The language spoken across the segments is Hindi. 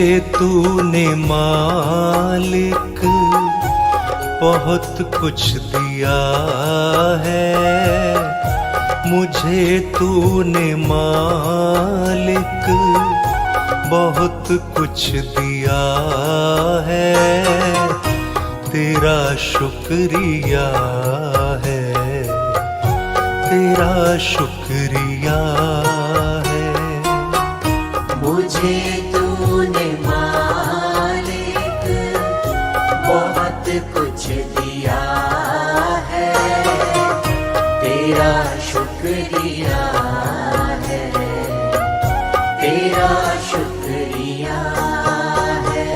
तूने मालिक बहुत कुछ दिया है, मुझे तूने मालिक बहुत कुछ दिया है। तेरा शुक्रिया है, तेरा शुक्रिया है। मुझे तूने मालिक बहुत कुछ दिया है, तेरा शुक्रिया है, तेरा शुक्रिया है।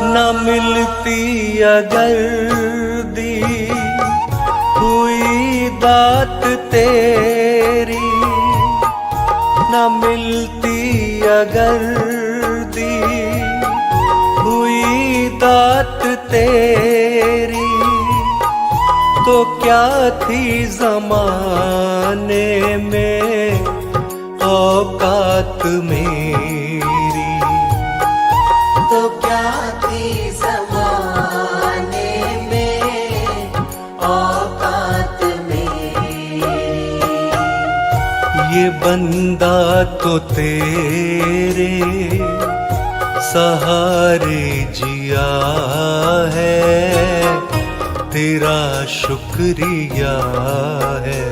न मिलती अगर दी हुई दात तेरी, न मिलती अगर दी हुई दात तेरी, तो क्या थी ज़माने में औकात मेरी। तो क्या थी ज़माने में औकात मेरी। ये बंदा तो तेरे सहारे जिया है, तेरा शुक्रिया है,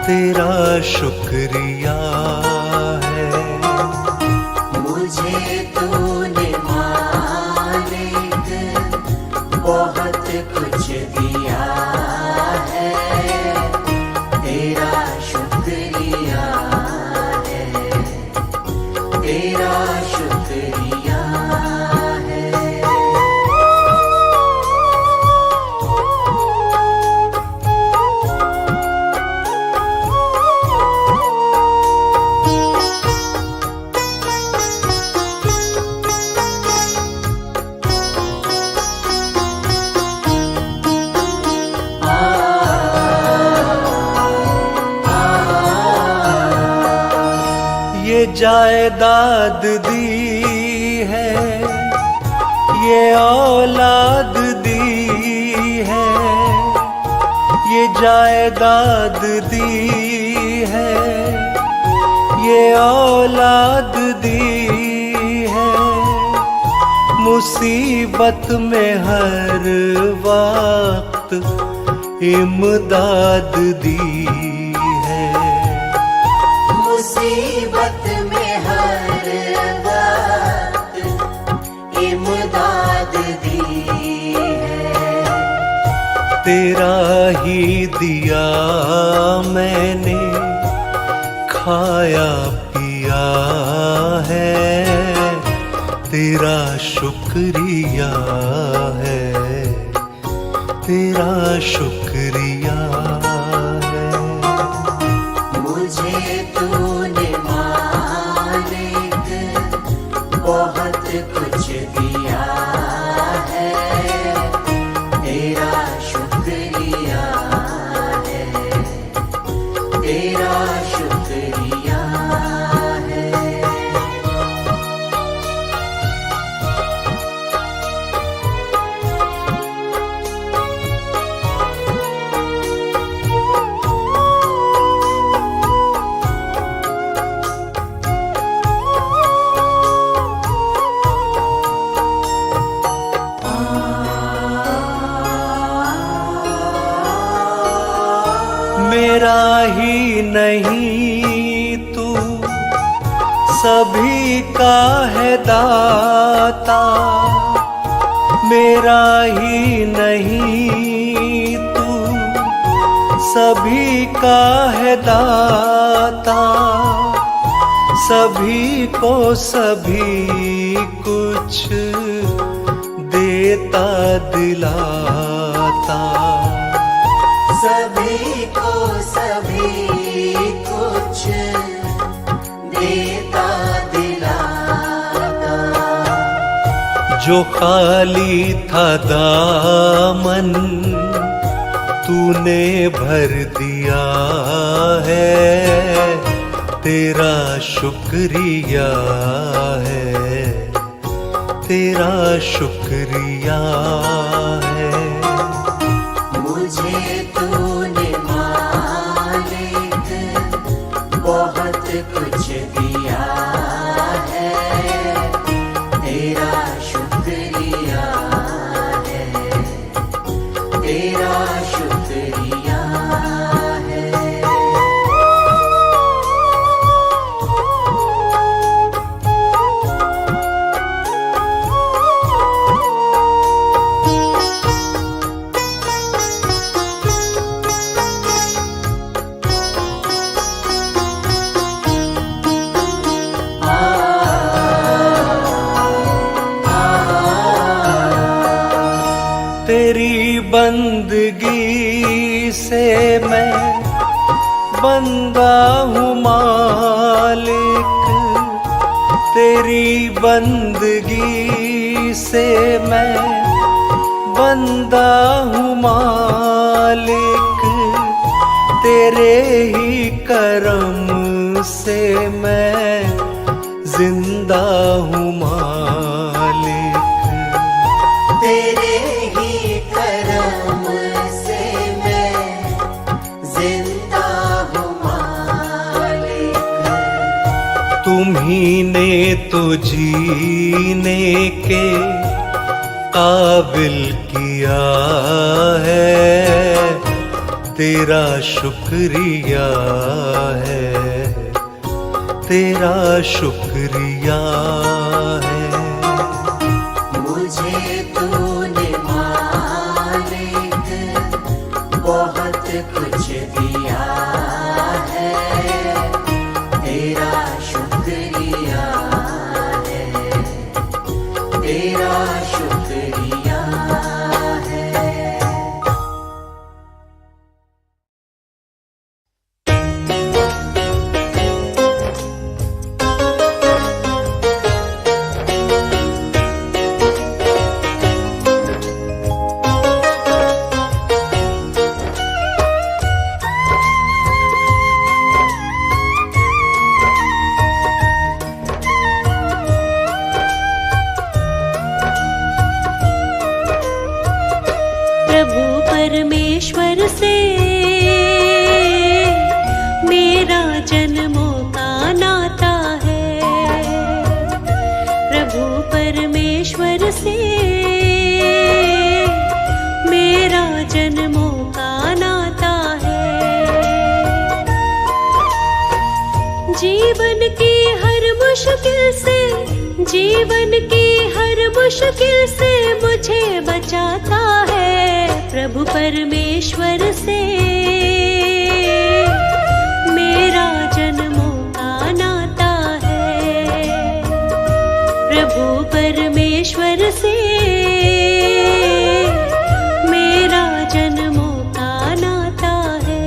तेरा शुक्रिया है। मुझे तूने मालिक बहुत कुछ दिया है, तेरा शुक्रिया है, तेरा शुक्रिया है। ये जायदाद दी है, ये औलाद दी है, ये जायदाद दी है, ये औलाद दी है। मुसीबत में हर वक्त इमदाद दी है। मुसीबत में हर वक्त इमदाद दी है। तेरा ही दिया मैंने खाया पिया है, तेरा शुक्रिया है, तेरा शुक्रिया है। मुझे तूने मालिक बहुत कुछ दिया है, तेरा शुक्रिया है, तेरा शुक्रिया है। मेरा ही नहीं तू सभी का है दाता, मेरा ही नहीं तू सभी का है दाता। सभी को सभी कुछ देता दिलाता। दाता, सभी को सभी कुछ देता दिलाता। जो खाली था दामन तूने भर दिया है, तेरा शुक्रिया है, तेरा शुक्रिया है। मुझे तूने मालिक बहुत कुछ दिया है, तेरा शुक्रिया है, तेरा शुक्रिया है। तेरी बंदगी से मैं बंदा हूँ मालिक, तेरी बंदगी से मैं बंदा हूँ मालिक, तेरे ही करम से मैं जिंदा हूँ मालिक। तेरे ही करम से मैं जिंदा हूँ मालिक। तुम्ही ने तो जीने के काबिल किया है, तेरा शुक्रिया है, तेरा शुक्रिया है। मुझे तूने मालिक बहुत कुछ दिया है, तेरा शुक्रिया है, तेरा शुक्रिया है। प्रभु परमेश्वर से मेरा जन्मों का नाता है, प्रभु परमेश्वर से मेरा जन्मों का नाता है। जीवन की हर मुश्किल से, जीवन की हर मुश्किल से मुझे बचाता है, प्रभु परमेश्वर से मेरा जन्मों का नाता है, प्रभु परमेश्वर से मेरा जन्मों का नाता है।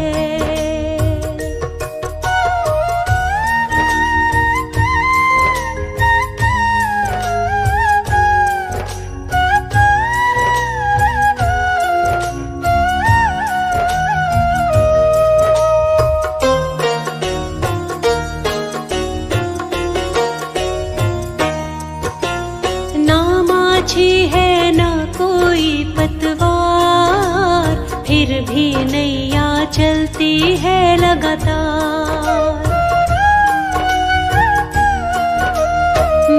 है ना कोई पतवार, फिर भी नैया चलती है लगातार।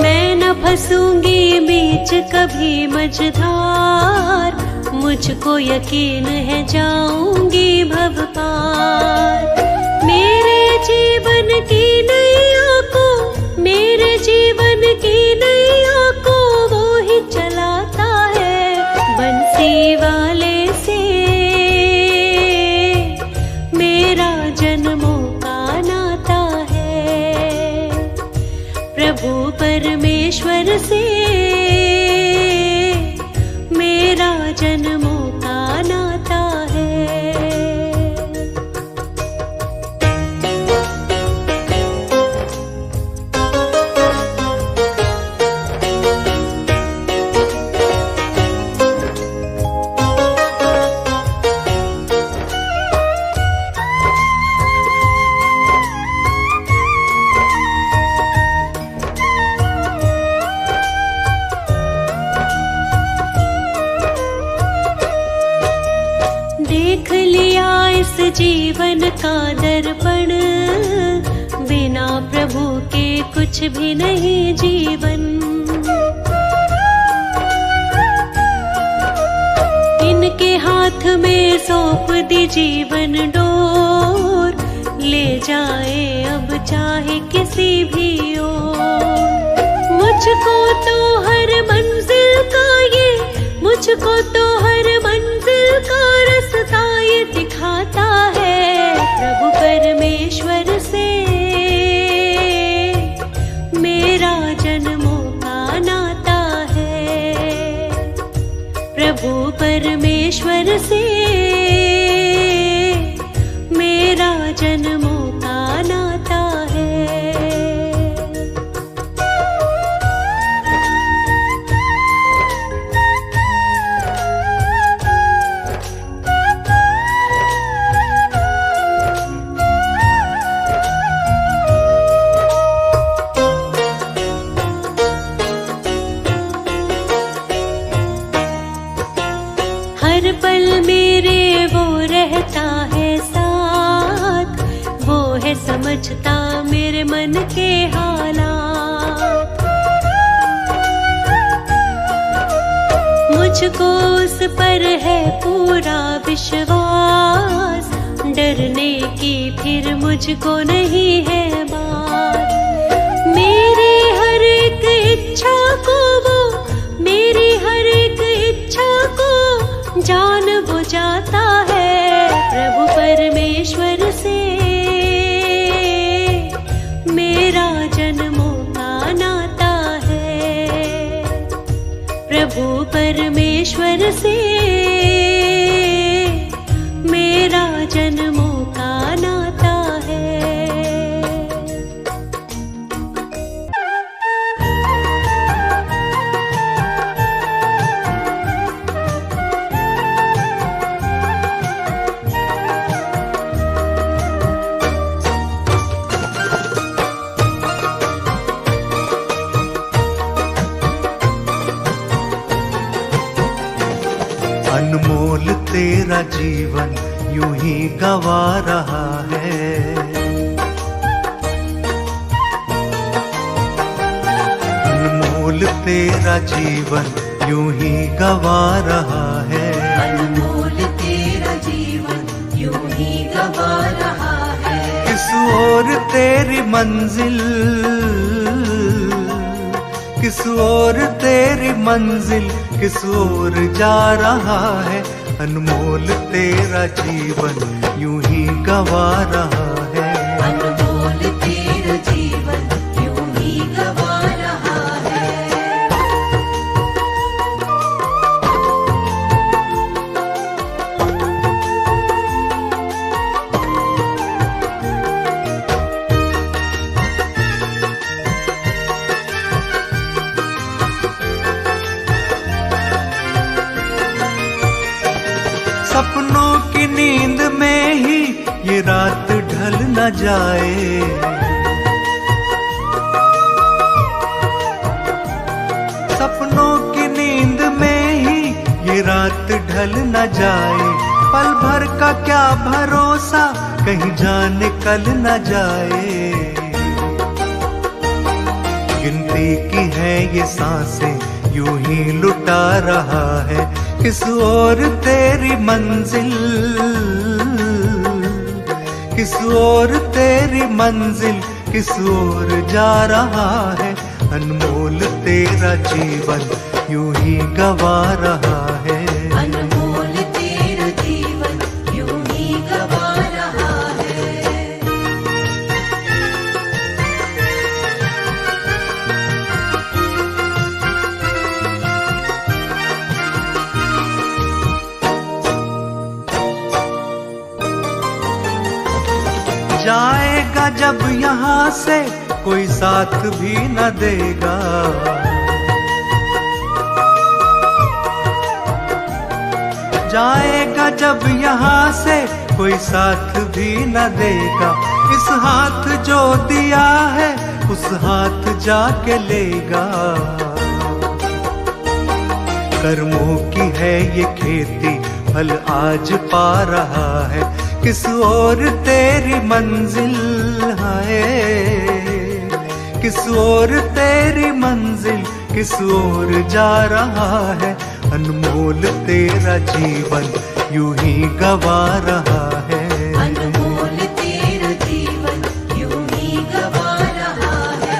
मैं न फंसूंगी बीच कभी मझधार, मुझको यकीन है जाऊंगी भव पार। मेरे जीवन की नैया को, मेरे जीवन की नैया को वो ही चलाता है, बंसी वाले से मेरा जन्मों का नाता है, प्रभु परमेश्वर से मेरा जन्मों का नाता। जीवन का दर्पण, बिना प्रभु के कुछ भी नहीं जीवन। इनके हाथ में सौंप दी जीवन डोर, ले जाए अब चाहे किसी भी ओर। मुझको तो हर मंजिल का ये, मुझको तो हर मंजिल का रास्ता ये दिखाता है। प्रभु परमेश्वर से मेरा जन्मों का नाता है। प्रभु परमेश्वर से मेरा जन्मों का नाता है। हर पल मेरे वो रहता है साथ, वो है समझता मेरे मन के हालात। मुझको उस पर है पूरा विश्वास, डरने की फिर मुझको नहीं है बात। मेरी हर एक इच्छा को वो, मेरी हर एक इच्छा को जान बुझाता है। प्रभु परमेश्वर से मेरा जन्मों का नाता है। प्रभु परमेश्वर से मेरा जन्मों का नाता है। अनमोल तेरा जीवन यूं ही गवा रहा है। अनमोल तेरा जीवन यूं ही गवा रहा है। अनमोल तेरा जीवन यूं ही गवा रहा है। किस ओर तेरी मंजिल, किस ओर तेरी मंजिल, किस ओर जा रहा है। अनमोल तेरा जीवन यूं ही गवा रहा है। अनमोल तेरा जीवन यूं ही गवा रहा है। सपनों की नींद में ही ये रात ढल न जाए। सपनों की नींद में ही ये रात ढल न जाए। पल भर का क्या भरोसा, कहीं जाने कल न जाए। गिनती की है ये सांसें यूं ही लुटा रहा है। किस ओर तेरी मंजिल, किस ओर तेरी मंजिल, किस ओर जा रहा है। अनमोल तेरा जीवन यूं ही गवा रहा है। अनमोल तेरा जीवन यूं ही गवा रहा है। जाएगा जब यहाँ से कोई साथ भी न देगा। जाएगा जब यहाँ से कोई साथ भी न देगा। इस हाथ जो दिया है उस हाथ जाके लेगा। कर्मों की है ये खेती, फल आज पा रहा है। किस ओर तेरी मंजिल है, किस ओर तेरी मंजिल, किस ओर जा रहा है। अनमोल तेरा जीवन यूं ही गवा रहा है। अनमोल तेरा जीवन यूं ही गवा रहा है।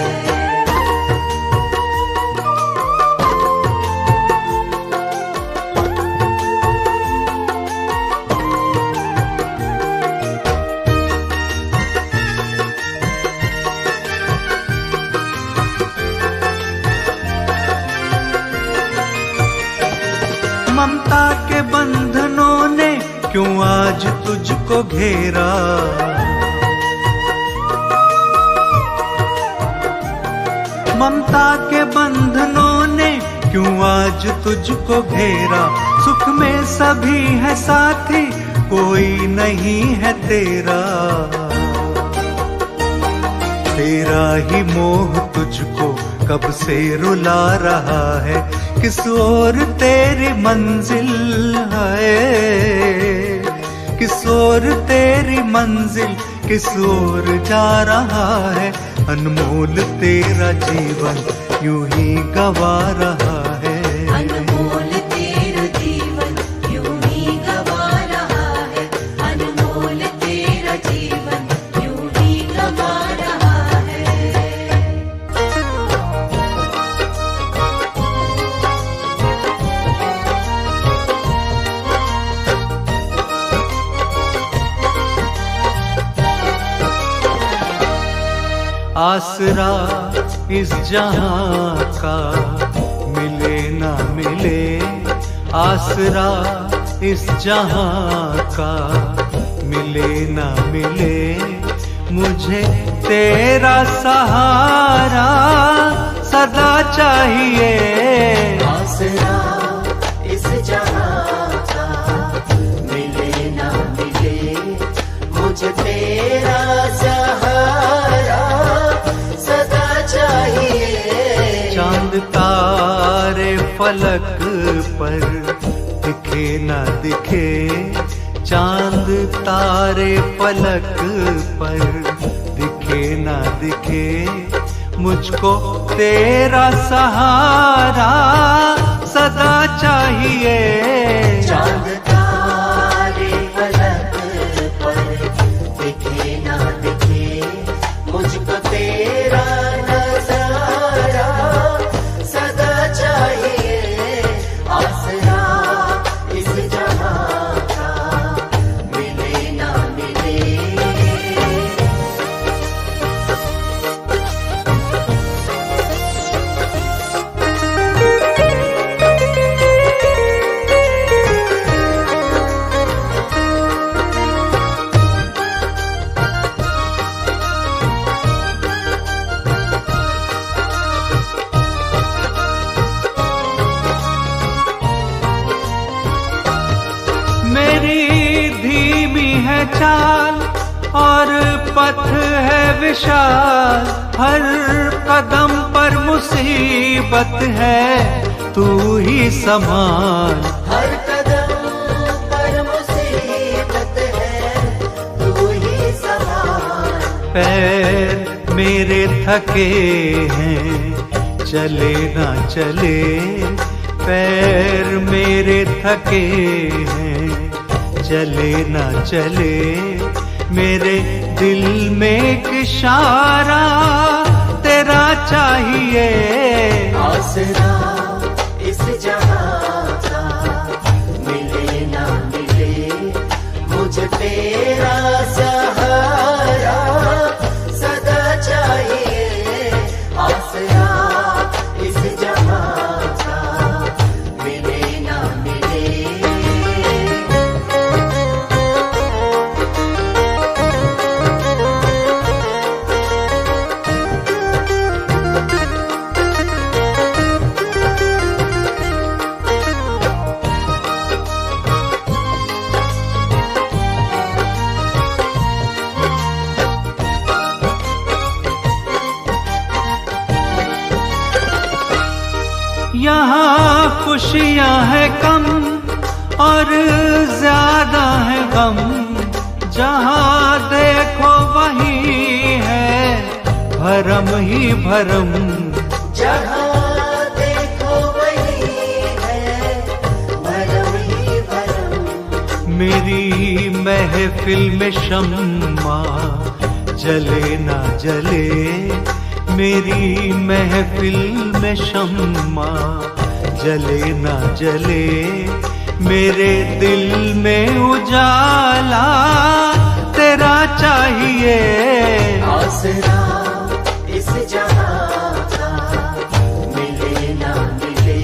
ममता के बंधनों ने क्यों आज तुझको घेरा, ममता के बंधनों ने क्यों आज तुझको घेरा। सुख में सभी है साथी, कोई नहीं है तेरा। तेरा ही मोह तुझको कब से रुला रहा है। किस ओर तेरी मंजिल है, किस ओर तेरी मंजिल, किस ओर जा रहा है। अनमोल तेरा जीवन यूं ही गवा रहा है। अनमोल तेरा जीवन यूं ही गवा रहा है। अनमोल तेरा जीवन यूं ही गवा रहा है। आसरा इस जहां का मिले ना मिले, आसरा इस जहां का मिले ना मिले। मुझे तेरा सहारा सदा चाहिए। आसरा इस जहां का मिले ना मिले, मुझे तेरा सहारा सदा चाहिए। चांद तारे फलक पर दिखे ना दिखे, चांद तारे फलक पर दिखे ना दिखे। मुझको तेरा सहारा सदा चाहिए। चांद तारे फलक पर दिखे ना दिखे, मुझको तेरा नजारा सदा चाहिए। आसरा इस जहां का मिले ना मिले। मेरी धीमी है चाल और पथ है विशाल, हर कदम पर मुसीबत है, तू ही संभाल। हर कदम पर मुसीबत है, तू ही संभाल। पैर मेरे थके हैं, चले ना चले, पैर मेरे थके हैं, चले ना चले। मेरे दिल में एक इशारा तेरा चाहिए। आसरा इस जहां का मिले ना मिले, मुझे तेरा सहारा सदा चाहिए। आसरा इस जहां का मिले ना मिले। यहाँ खुशियाँ है कम और ज्यादा है गम, जहाँ देखो वही है भरम ही भरम, जहाँ देखो वही है भरम ही भरम। मेरी महफिल में शम्मा जले ना जले, मेरी महफिल में शम्मा जले ना जले, मेरे दिल में उजाला तेरा चाहिए। आसरा इस जहां का मिले ना मिले,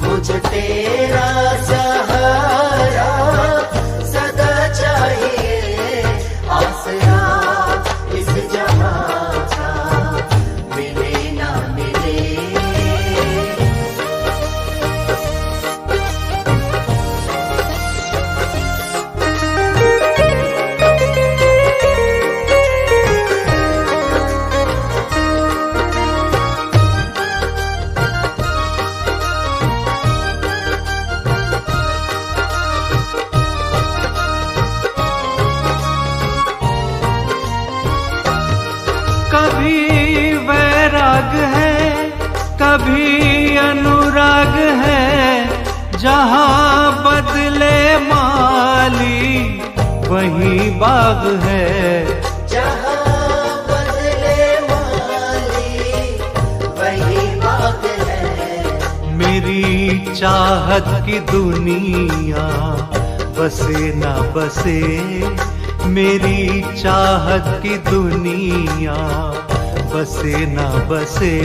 मुझे तेरा सहारा सदा चाहिए। आसरा इस जहां का मिले ना मिले। कभी वैराग है कभी अनुराग है, जहाँ बदले माली वहीं बाग है। जहाँ बदले माली वही बाग है। मेरी चाहत की दुनिया बसे ना बसे, मेरी चाहत की दुनिया बसे ना बसे,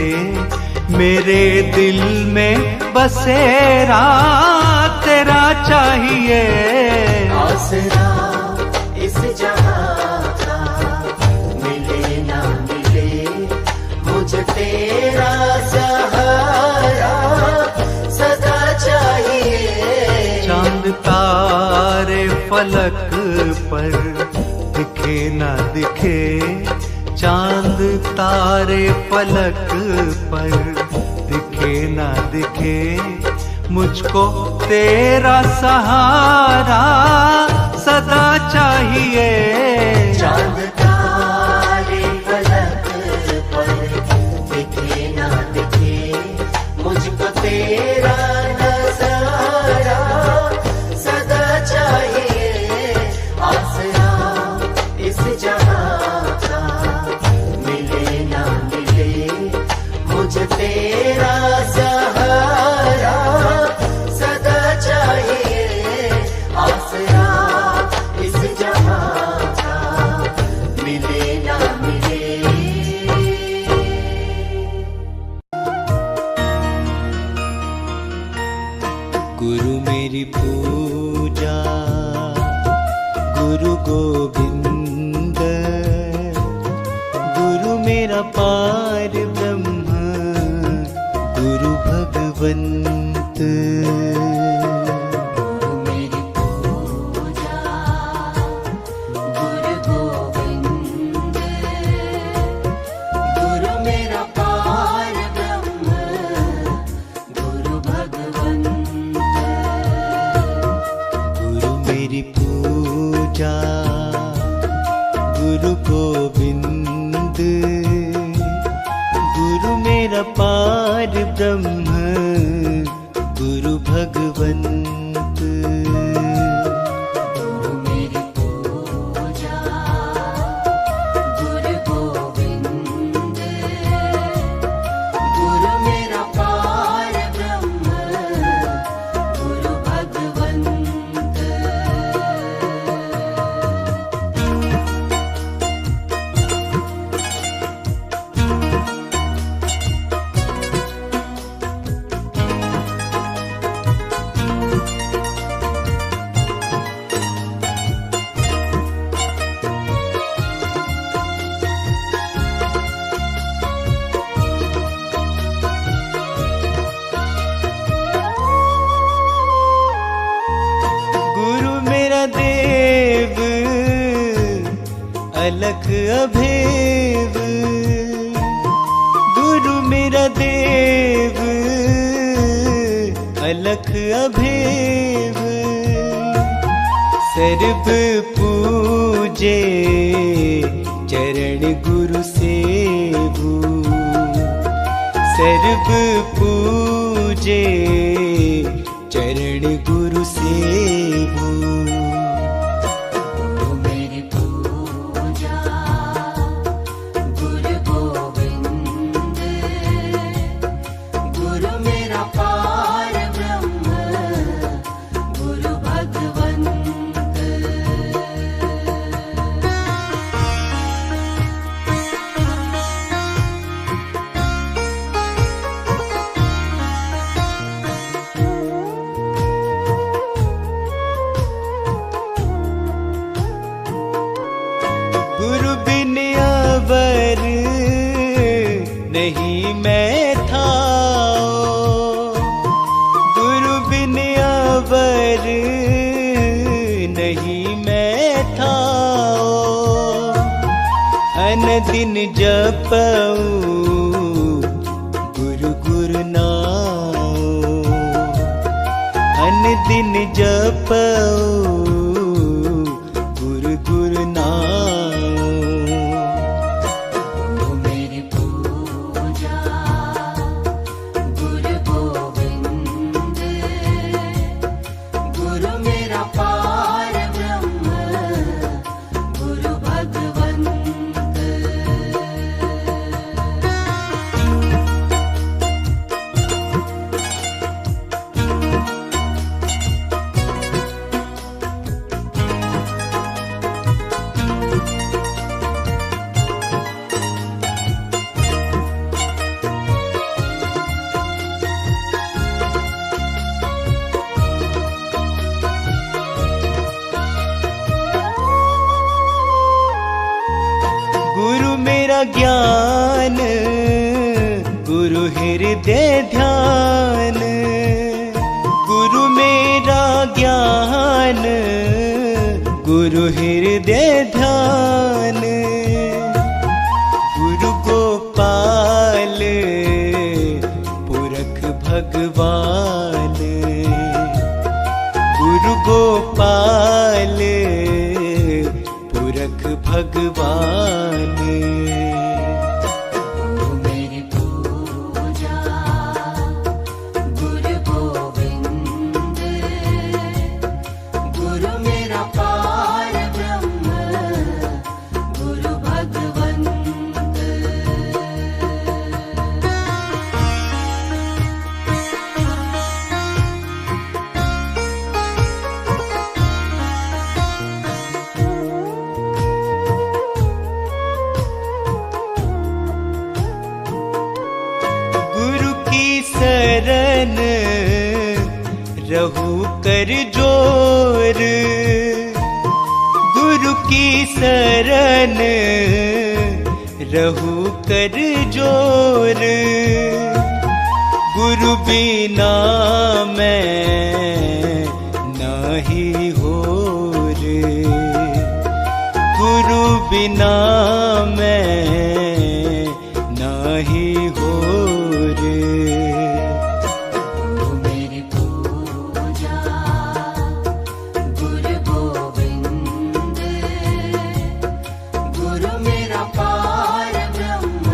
मेरे दिल में बसेरा तेरा चाहिए। आसरा इस जहां का मिले ना मिले, मुझे तेरा सहारा सदा चाहिए। चांद तारे फलक पर दिखे ना दिखे, चांद तारे फलक पर दिखे ना दिखे, मुझको तेरा सहारा सदा चाहिए। चांद तारे फलक पर दिखे ना दिखे, मुझको तेरा नजारा सदा चाहिए। आसरा इस जहां का मिले ना मिले, मुझे तेरा सहारा सदा चाहिए। आसरा इस जहां का मिले ना मिले। गुरु मेरी पूजा गुरु गोविंद, गुरु मेरा पार ब्रह्म गुरु भगवंत। मेरी पूजा गुरु गोविंद, गुरु मेरा पार ब्रह्म गुरु भगवंत। गुरु मेरी पूजा गुरु गोविंद, गुरु मेरा पार ब्रह्म गुरु भगवंत। मेरी पूजा गुरु गोविंद, गुरु मेरा पार ब्रह्म गुरु भगवंत। गुरु मेरा देव अलख अभेद, गुरु मेरा देव अलख अभेद, सर्व पूर्ण पूजे चरण गुरु सेवु, सर्व पूजे चरण गुरु सेवु। गुरु मेरी पूजा गुरु गोविंद, गुरु मेरा पार ब्रह्म गुरु भगवंत। गुरु बिन अवर नहीं मैं थाओ, गुरु बिन अवर नहीं मैं थाओ। अन दिन जपऊं गुरु गुरु नाओ, अन दिन जपऊं गुरु गुरु नाओ। गुरु मेरी पूजा गुरु गोविंद, गुरु मेरा पार ब्रह्म गुरु भगवंत। गुरु मेरा ज्ञान गुरु हृदय ध्यान, गुरु मेरा ज्ञान गुरु हृदय ध्यान। गुरु गोपाल पुरख भगवान, गुरु गोपाल पुरख भगवान। गुरु मेरी पूजा गुरु गोविंद, गुरु मेरा पार ब्रह्म गुरु भगवंत। गुरु की शरण रहू कर जोर, गुरु की शरण रहू कर जोर। गुरु बिना मैं नहीं होर, गुरु बिना मैं नहीं होर। गुरु मेरी पूजा गुरु गोविंद, गुरु मेरा पार ब्रह्म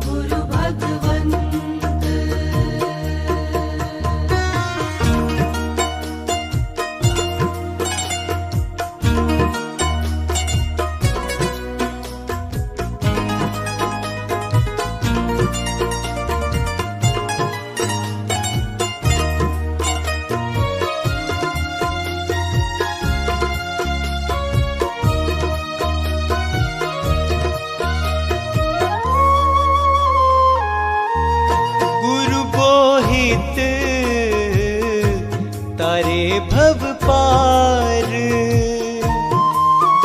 गुरु भगवंत। गुरु बोहित तारे भव पार,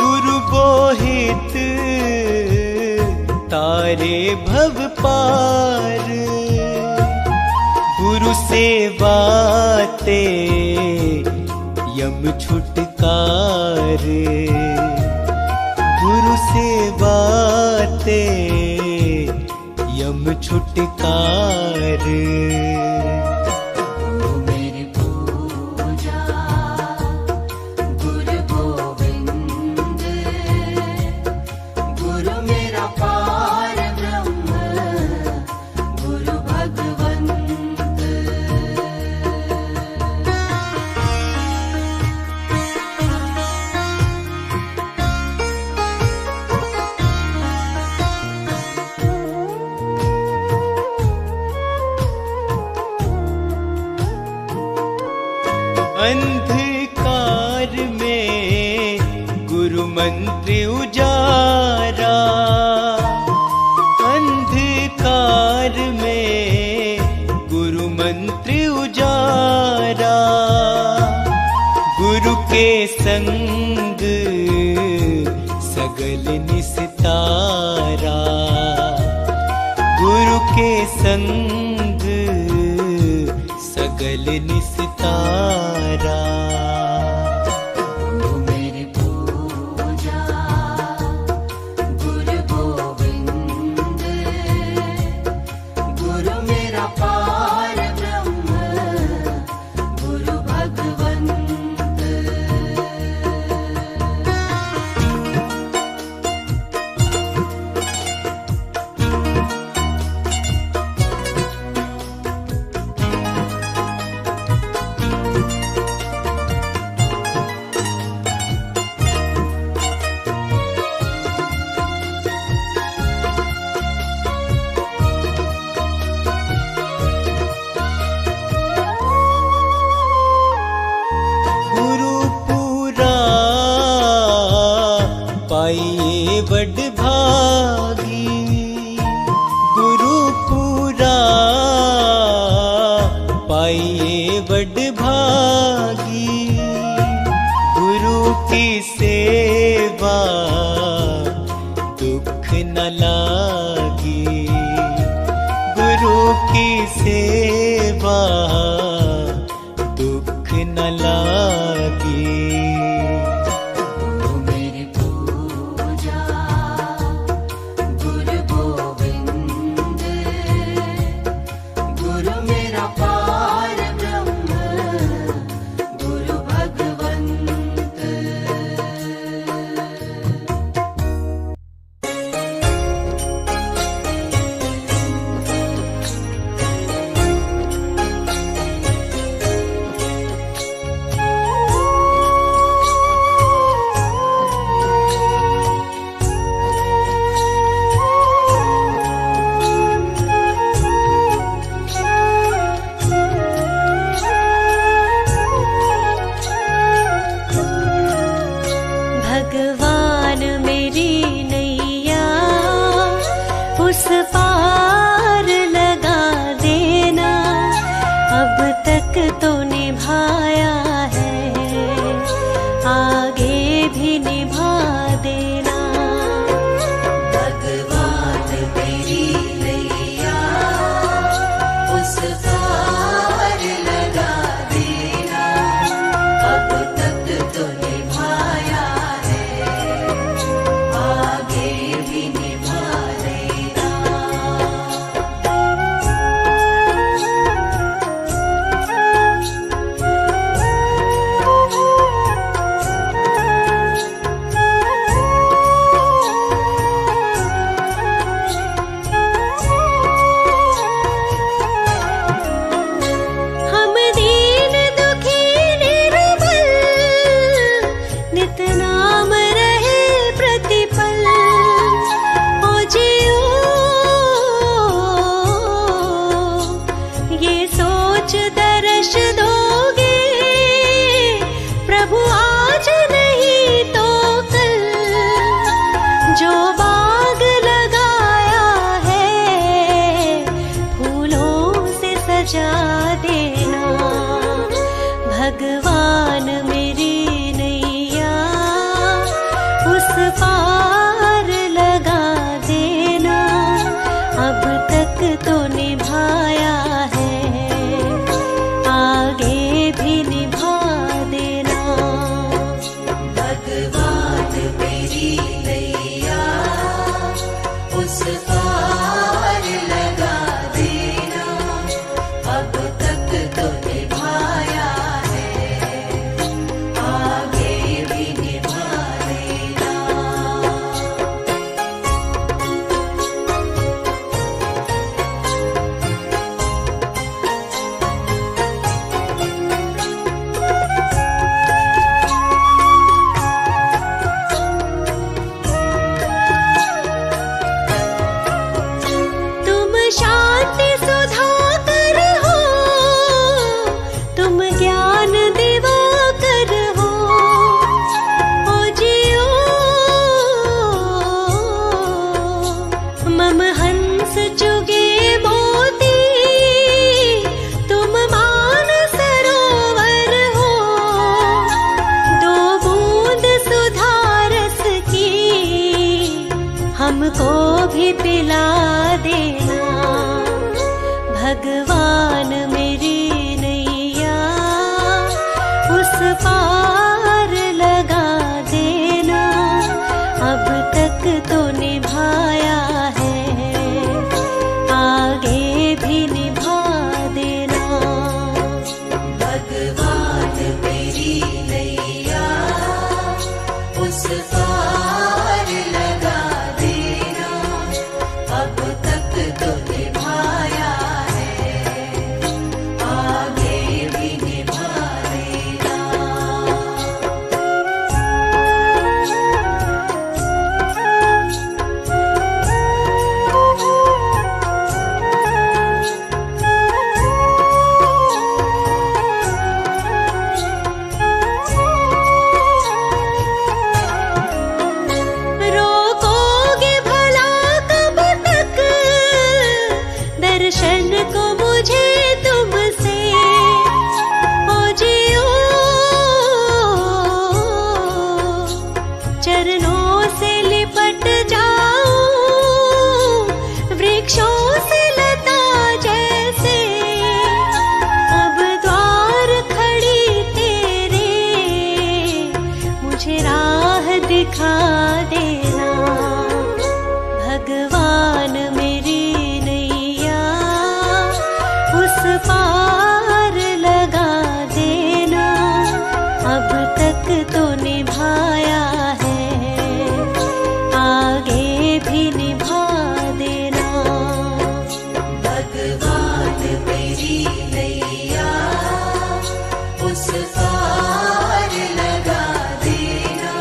गुरु बोहित तारे भव पार। गुरु सेवा ते यम छुटकार, गुरु सेवा ते यम छुटकार। गुरु मेरी पूजा गुरु गोविंद, गुरु मेरा पार ब्रह्म गुरु भगवंत। अंधकार में गुरु मंत्र उजारा, अंधकार में गुरु मंत्र उजारा, गुरु के संग सगल निस्तारा, गुरु के संग सगल निस्तारा। गुरु मेरी पूजा गुरु गोविंद, गुरु मेरा पार ब्रह्म गुरु भगवंत। गुरु पूरा पाइए बड़ भागी, गुरु पूरा पाइए बड़ भागी, गुरु की सेवा दुख न लागी, गुरु की सेवा दुख न लागी। गुरु मेरी पूजा गुरु गोविंद, गुरु मेरा पार ब्रह्म गुरु भगवंत। भगवान मेरी नैया उस पार लगा देना, अब तक तो निभाया है आगे भी निभा देना। भगवान मेरी नैया उस पार लगा देना, अब तक तो निभाया है आगे भी निभा देना। हम दीन दुखी निर्बल नित नाम रहे प्रतिपल, ओ जियो ये सोच दर्श दोगे प्रभु आज नहीं तो कल, जो बाग लगाया है फूलों से सजा देना। भगवान मेरी नैया उस पार लगा देना, अब तक तो निभाया है आगे भी निभा देना। भगवान मेरी नैया उस पार लगा देना, अब तक तो निभाया है आगे भी निभा देना। हमको भी पिला देना। भगवान मेरी नैया उस पार लगा देना। अब तक तो निभाया है, आगे भी निभा देना। भगवान मेरी नैया उस पार लगा देना। अब तक तो निभाया है, आगे भी निभा देना। रोकोगे भला कब तक दर्शन को मुझे तुमसे? ओ जियो चरणों से लिपट जाऊं, वृक्षों से लता जैसे। अब द्वार खड़ी तेरे, मुझे राह दिखा देना। भगवान मेरी नैया उस पार लगा देना। अब तक तो निभाया है, आगे भी निभा देना। भगवान मेरी नैया उस पार लगा देना।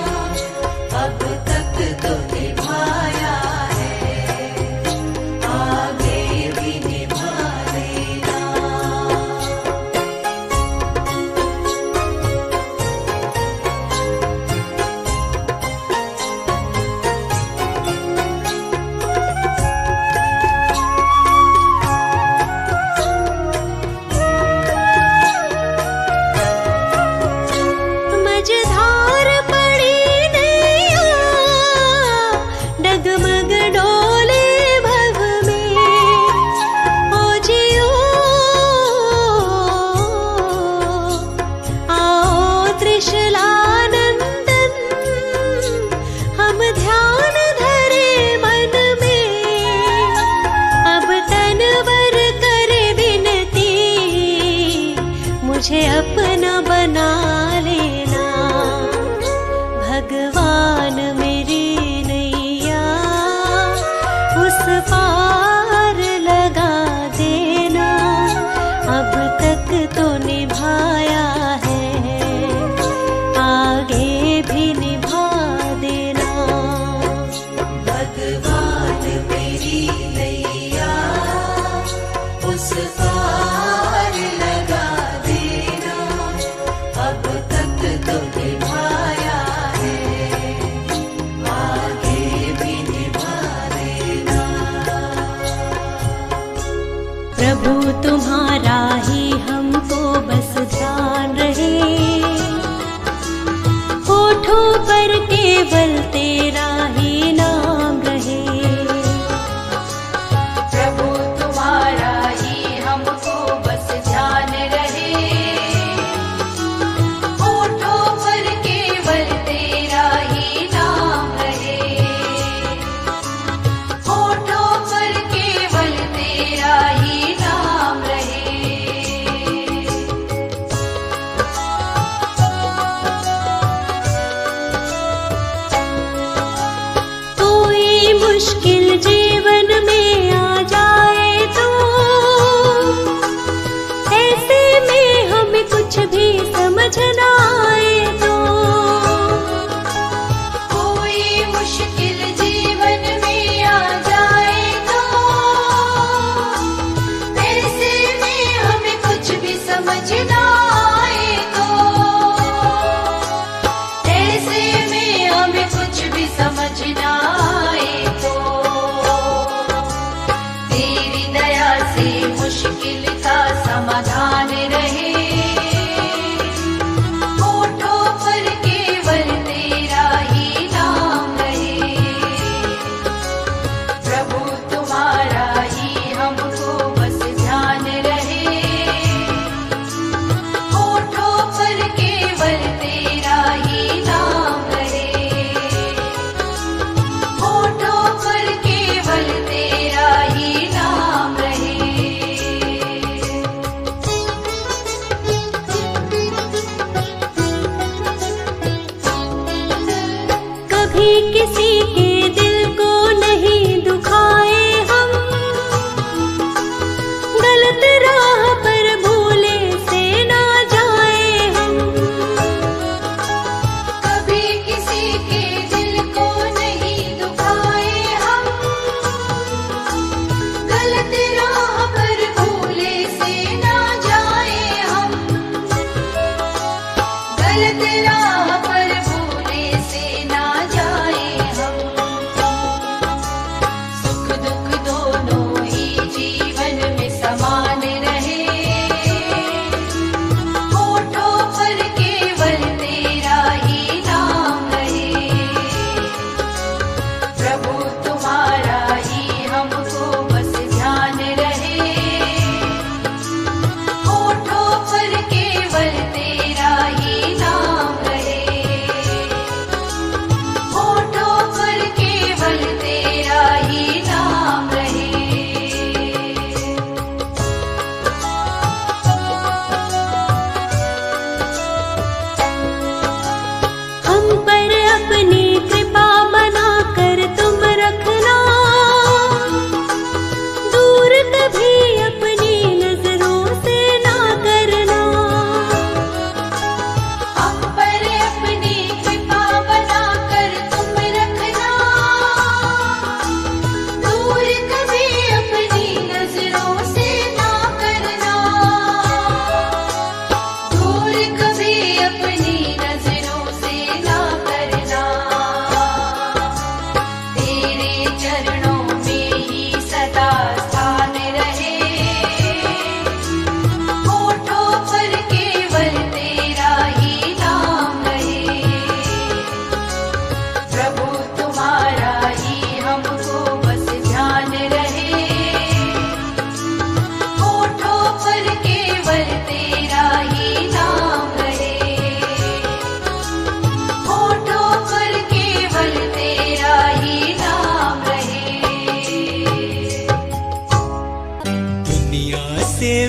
अब तक तो निभाया है, आगे भी निभा देना। मझधार पड़ी नैया, डगमग डोले भव में। ओ जियो आओ त्रिशलानंदन, हम ध्यान धरे मन में। अब तनवर करे विनती, मुझे अपना बना लेना। भगवान मेरी नैया उस पार लगा देना। अब तक तो निभाया है, आगे भी निभा देना। भगवान मेरी नैया उस पार लगा देना। अब तक तो निभाया है, आगे भी निभा देना। प्रभु तुम्हारा ही हमको बस ध्यान रहे, होठों पर केवल तेरा ही नाम रहे। प्रभु तुम्हारा ही हमको बस ध्यान रहे, होठों पर केवल तेरा ही नाम रहे। होठों पर केवल तेरा ही नाम रहे।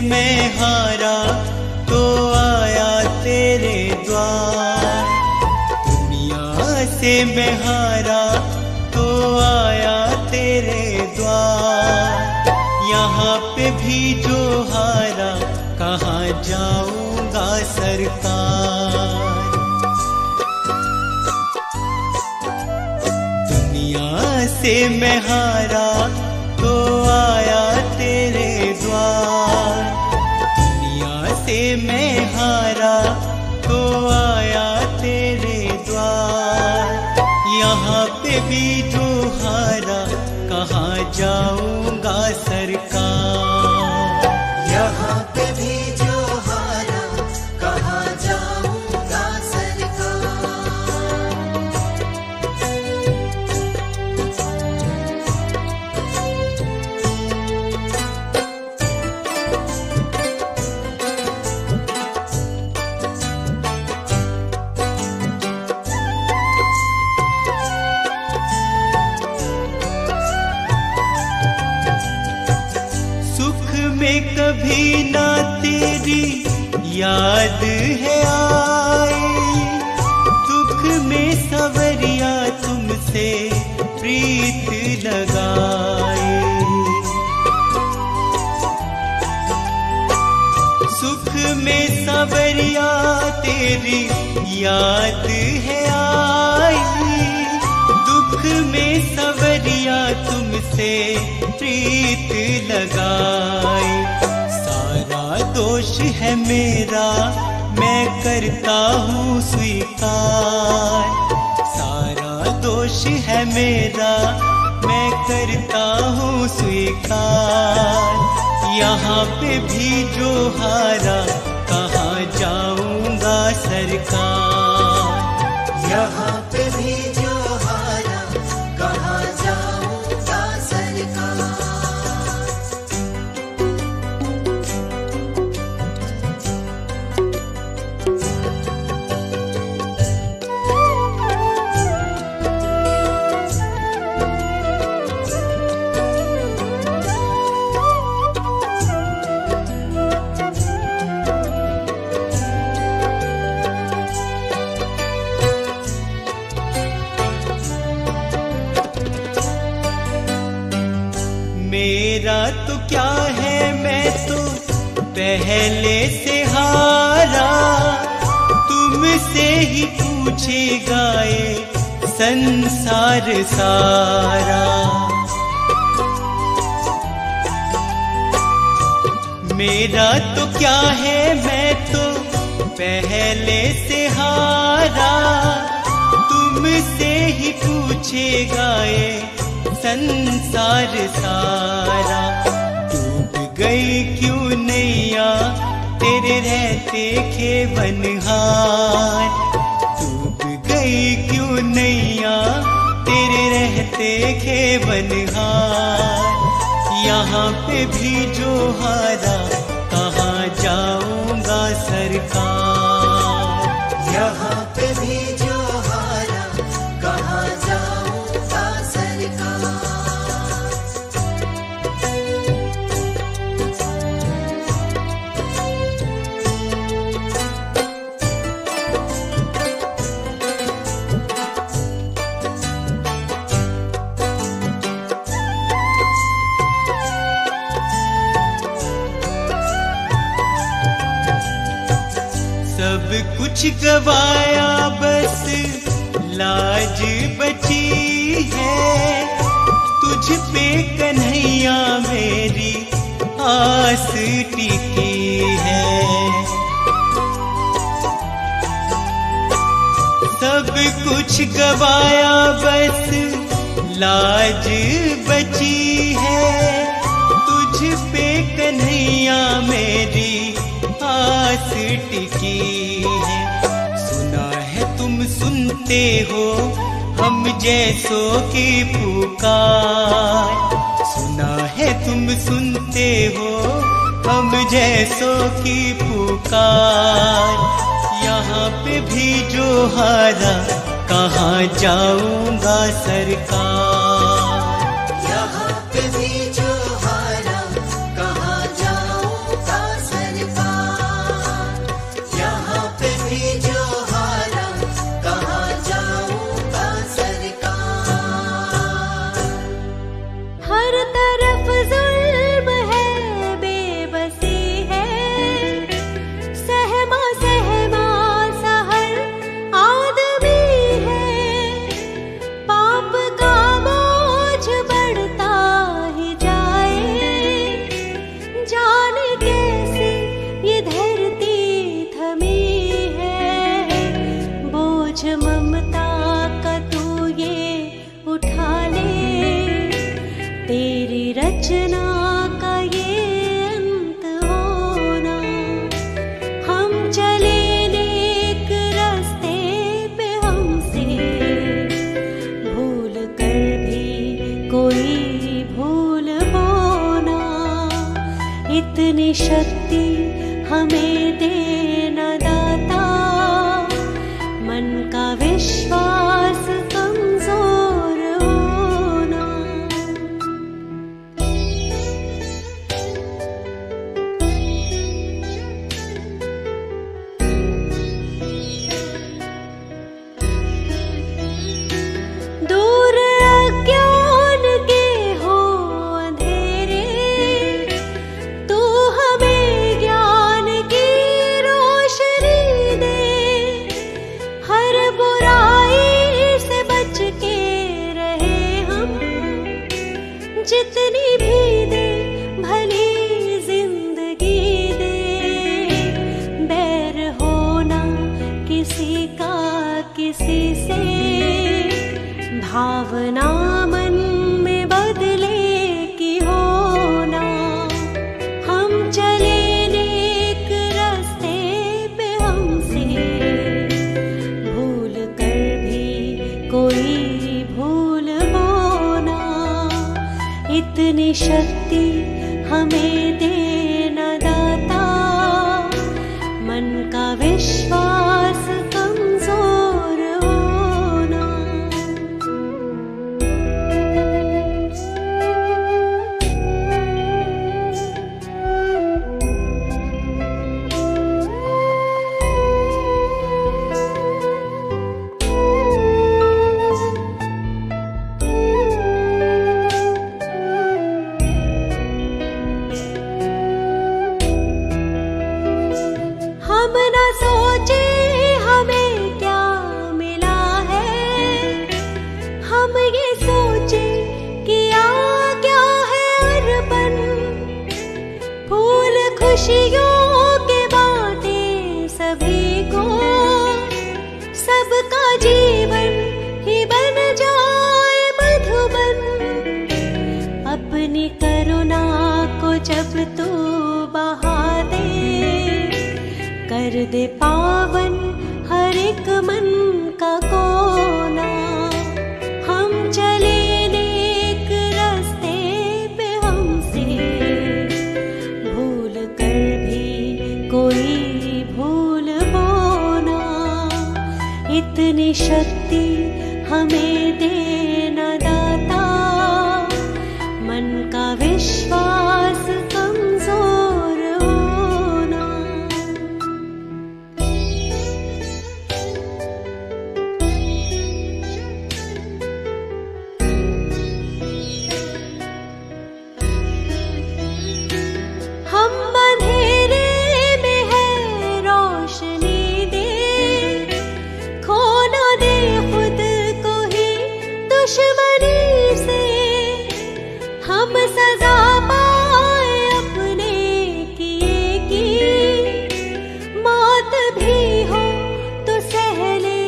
मैं हारा तो आया तेरे द्वार। दुनिया से मैं हारा तो आया तेरे द्वार। यहाँ पे भी जो हारा कहाँ जाऊंगा सरकार। दुनिया से मैं हारा तो आया तेरे द्वार। दुनिया से मैं हारा तो आया तेरे द्वार। यहाँ पे भी जो हारा कहाँ जाऊंगा सरकार। यहाँ पे भी जो हारा कहाँ जाऊंगा सरकार। में कभी ना तेरी याद है आई। दुख में सवरिया तुमसे प्रीत लगाए। सुख में सवरिया तेरी याद है आई। दुख में सवरिया तुमसे प्रीत लगाए। सारा दोष है मेरा मैं करता हूँ स्वीकार। सारा दोष है मेरा मैं करता हूँ स्वीकार। यहाँ पे भी जो हारा कहाँ जाऊंगा सरकार। यहाँ पे भी जो हारा कहाँ जाऊंगा सरकार। मेरा तो क्या है मैं तो पहले से हारा। तुमसे ही पूछेगा ये संसार सारा। मेरा तो क्या है मैं तो पहले से हारा। तुमसे ही पूछेगा ये संसार सारा। डूब गई क्यों नैया तेरे रहते खेवनहार। डूब गई क्यों नैया तेरे रहते खेवनहार। यहाँ पे भी जो हारा कहाँ जाऊंगा सरकार। यहाँ पे भी जो हारा कहाँ जाऊंगा सरकार। सब कुछ गवाया बस लाज बची है। तुझ पे कन्हैया मेरी आस टिकी है। सब कुछ गवाया बस लाज बची है। तुझ पे कन्हैया मेरी आस टिकी है। सुना है तुम सुनते हो हम जैसों की पुकार। सुना है तुम सुनते हो हम जैसों की पुकार। यहाँ पे भी जो हारा कहाँ जाऊंगा सरकार। यहाँ पे भी जो हारा कहाँ जाऊंगा इतनी शक्ति हमें देना दाता, मन का विश्वास कमजोर होना। दूर अज्ञान के हो अंधेरे, तू हमें ज्ञान की रोशनी दे। हर बुराई से बच के रहे हम, जितनी भी दे भली जिंदगी दे। बैर होना किसी का किसी से, भावना मन में बदले की होना। हम चले नेक रास्ते पे, हमसे भूल कर भी कोई भूल होना। इतनी शक्ति हमें देना दाता, मन का विश्वास कमजोर होना। हम न सोचे हमें क्या मिला है, हम ये सोचे किया क्या है अर्पण। फूल खुशियों के बांटे सभी को, सबका जीवन ही बन जाए मधुबन। अपनी करुणा को जब तू बहा दे, कर दे पावन हर एक मन का कोना। हम चले नेक रास्ते पे, हमसे भूल कर भी कोई भूल होना। इतनी शक्ति हमें देना दाता, मन का विश्वास कमजोर होना। हम अंधेरे में है रोशनी दे, खो ना दे खुद को ही दुश्मनी से। हम सजा पाए अपने किए की, मौत भी हो तो सह ले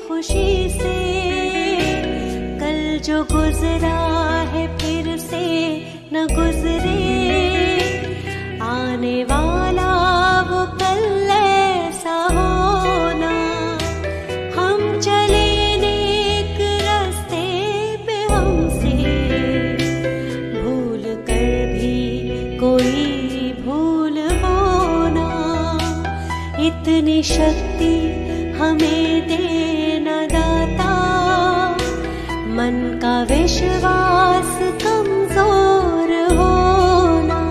खुशी से। कल जो गुजरा है फिर से न गुजरे, आने वाला वो कल ऐसा होना। हम चले नेक रास्ते पे, हमसे भूल कर भी कोई भूल होना। इतनी शक्ति हमें देना दाता, मन का विश्वास कमजोर होना।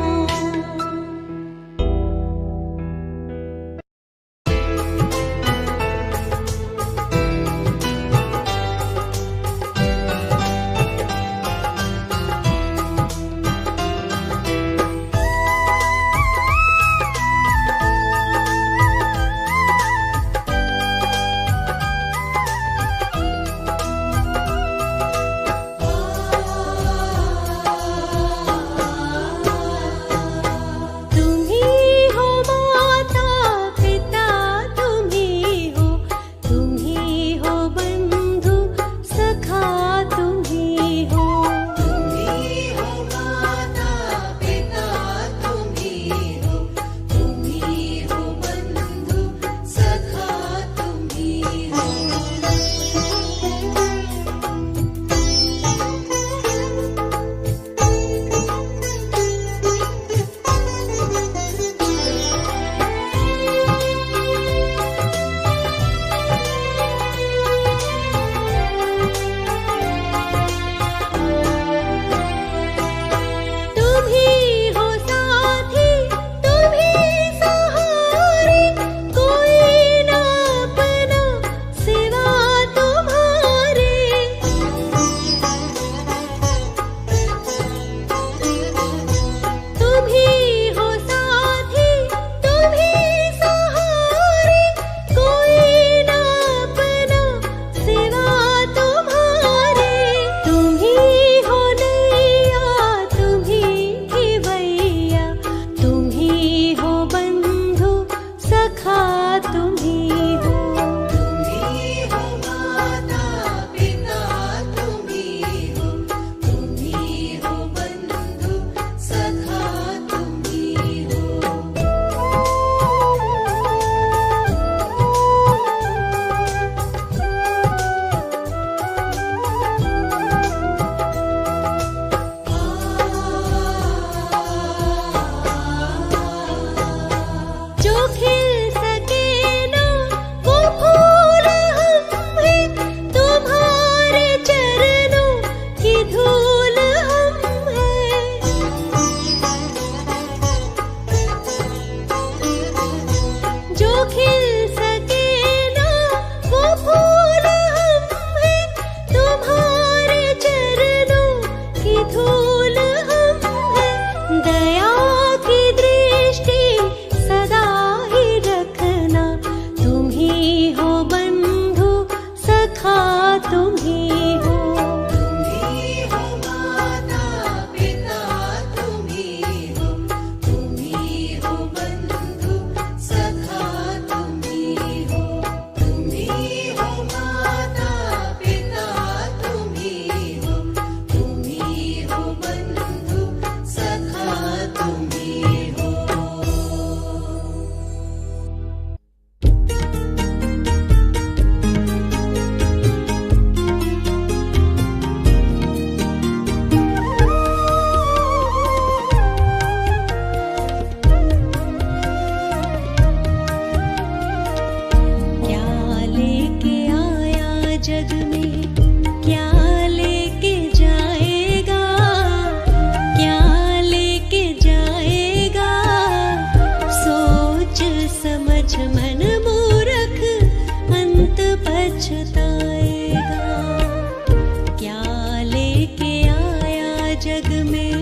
में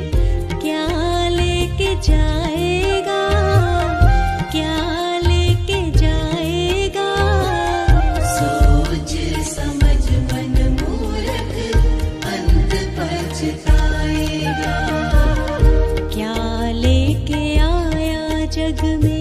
क्या लेके जाएगा, क्या लेके जाएगा। सोच समझ मन मूर्ख अंत पछताएगा। क्या लेके आया जग में।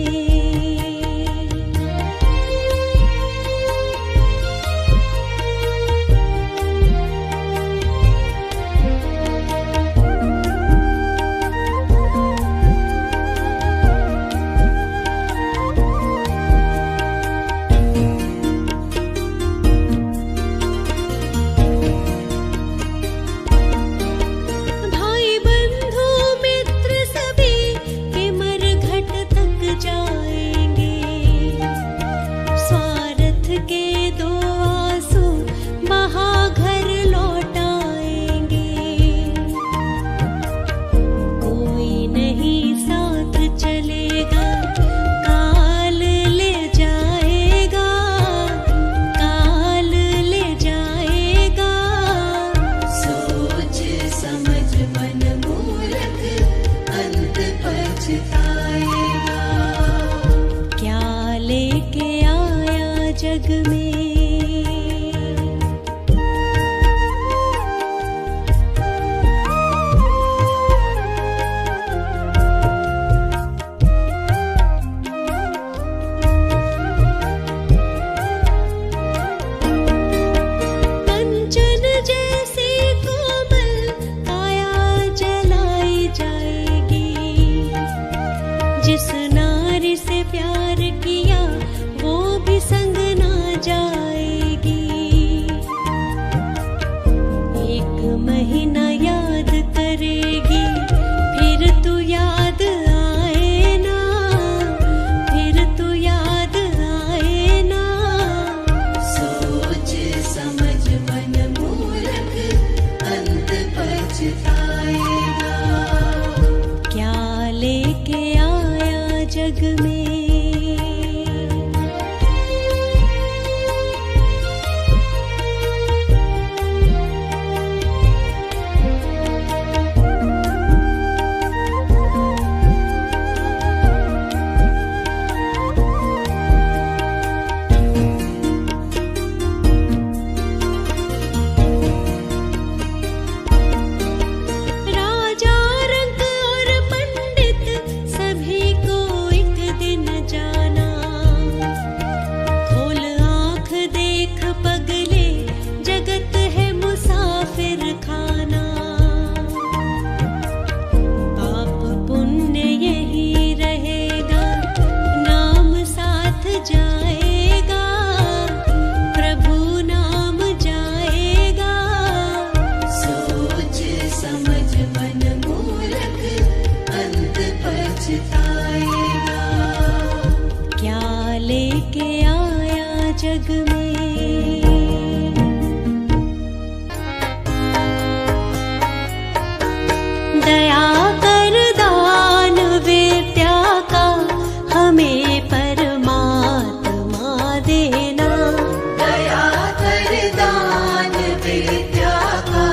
भाई बंधु मित्र सभी के मरघट तक जाएंगे। स्वार्थ के दो आंसू बहा घर लौट आएंगे। कोई नहीं साथ चलेगा, काल ले जाएगा, काल ले जाएगा। सोच समझ मन मूर्ख अंत पछताएगा। क्या लेके आया जग में। कंचन जैसी कोमल काया जलाई जाएगी। जिस नारी से प्यार किया वो भी संग ना जाएगी। एक महीना याद करेगी, फिर तू याद आए ना, फिर तू याद आए ना। सोच समझ मन मूर्ख अंत पछताएगा। क्या लेके आया जग में। राजा रंक और पंडित सभी को एक दिन जाना। खोल आँख देख पगले, जगत है मुसाफिर खाना। पाप पुण्य यही रहेगा, नाम साथ जाएगा, प्रभु नाम जाएगा। सोच समझ मन मूर्ख अंत पछताएगा। क्या लेके आया जग में। दया कर दान विद्या का हमें परमात्मा देना। दया कर दान विद्या का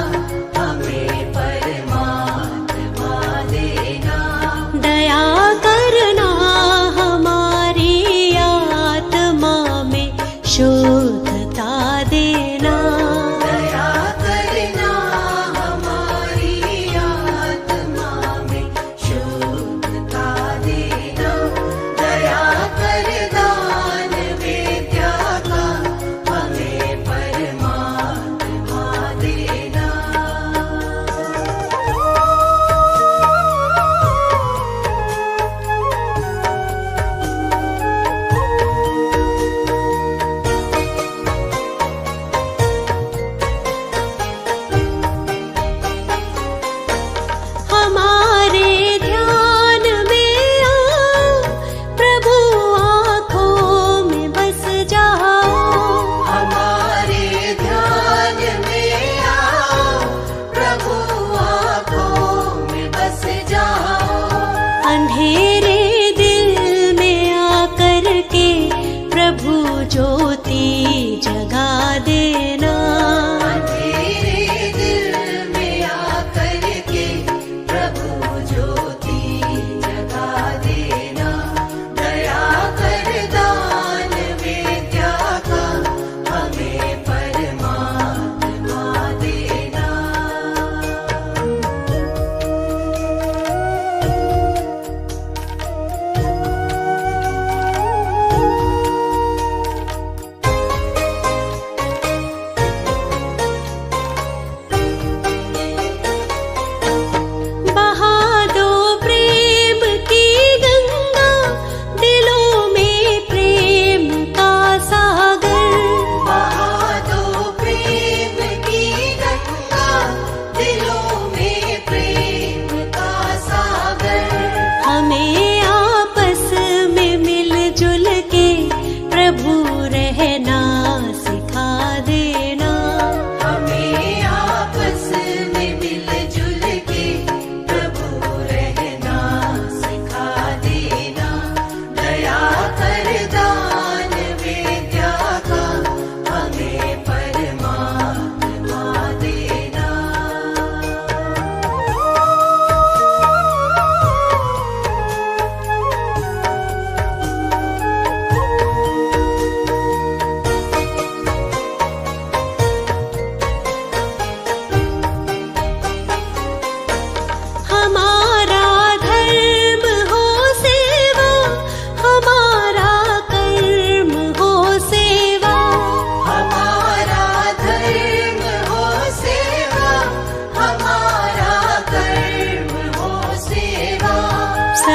हमें परमात्मा देना। दया करना हमारी आत्मा में शोर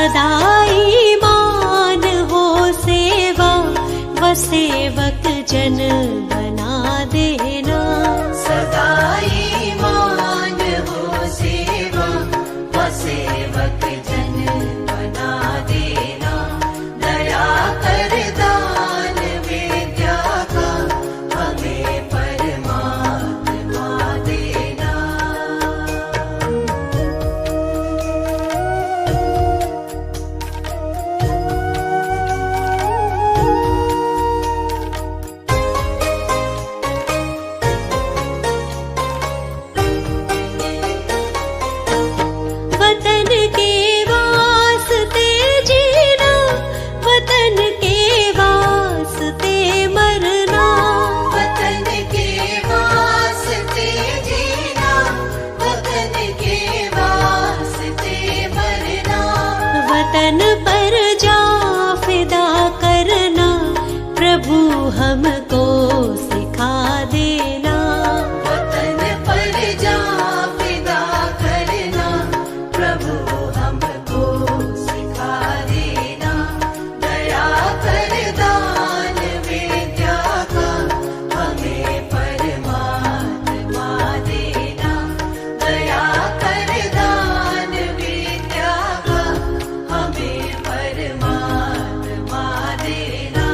सदाई मान हो सेवा व सेवक जन बना देना। सदाई मान हो सेवा व सेवक जन बना देना। दया कर दान विद्या का हमें परमात्मा देना। वतन के वास्ते जीना, वतन के वास्ते मरना। वतन के वास्ते जीना, वतन के वास्ते मरना। वतन पर जा फिदा करना, प्रभु हमको सिखा देना। वतन पर जा फिदा करना, प्रभु हमको सिखा देना। दया कर दान विद्या का हमें परमात्मा देना। दया कर दान विद्या का हमें परमात्मा देना।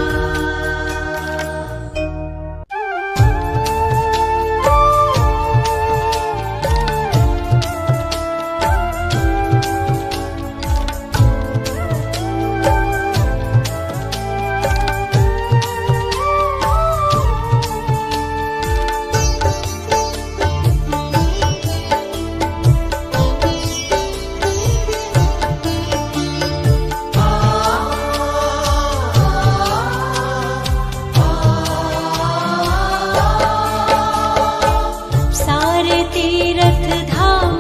सारे तीर्थ धाम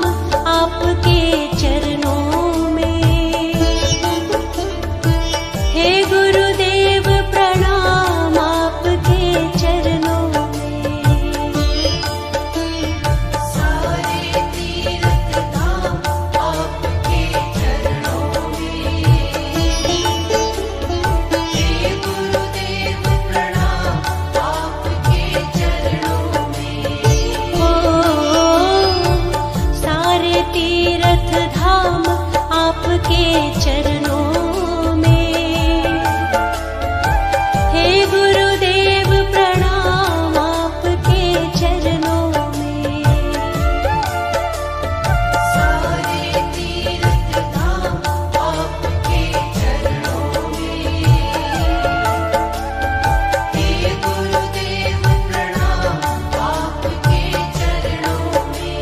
आपके चरणों में। हे गुरुदेव प्रणाम आपके चरणों में। सारे तीर्थ धाम आपके चरणों में। हे गुरुदेव प्रणाम आपके चरणों में। सारे तीर्थ धाम आपके चरणों में। हे गुरुदेव प्रणाम आपके चरणों में। सारे तीर्थ धाम आपके चरणों में। हे गुरुदेव प्रणाम आपके चरणों में।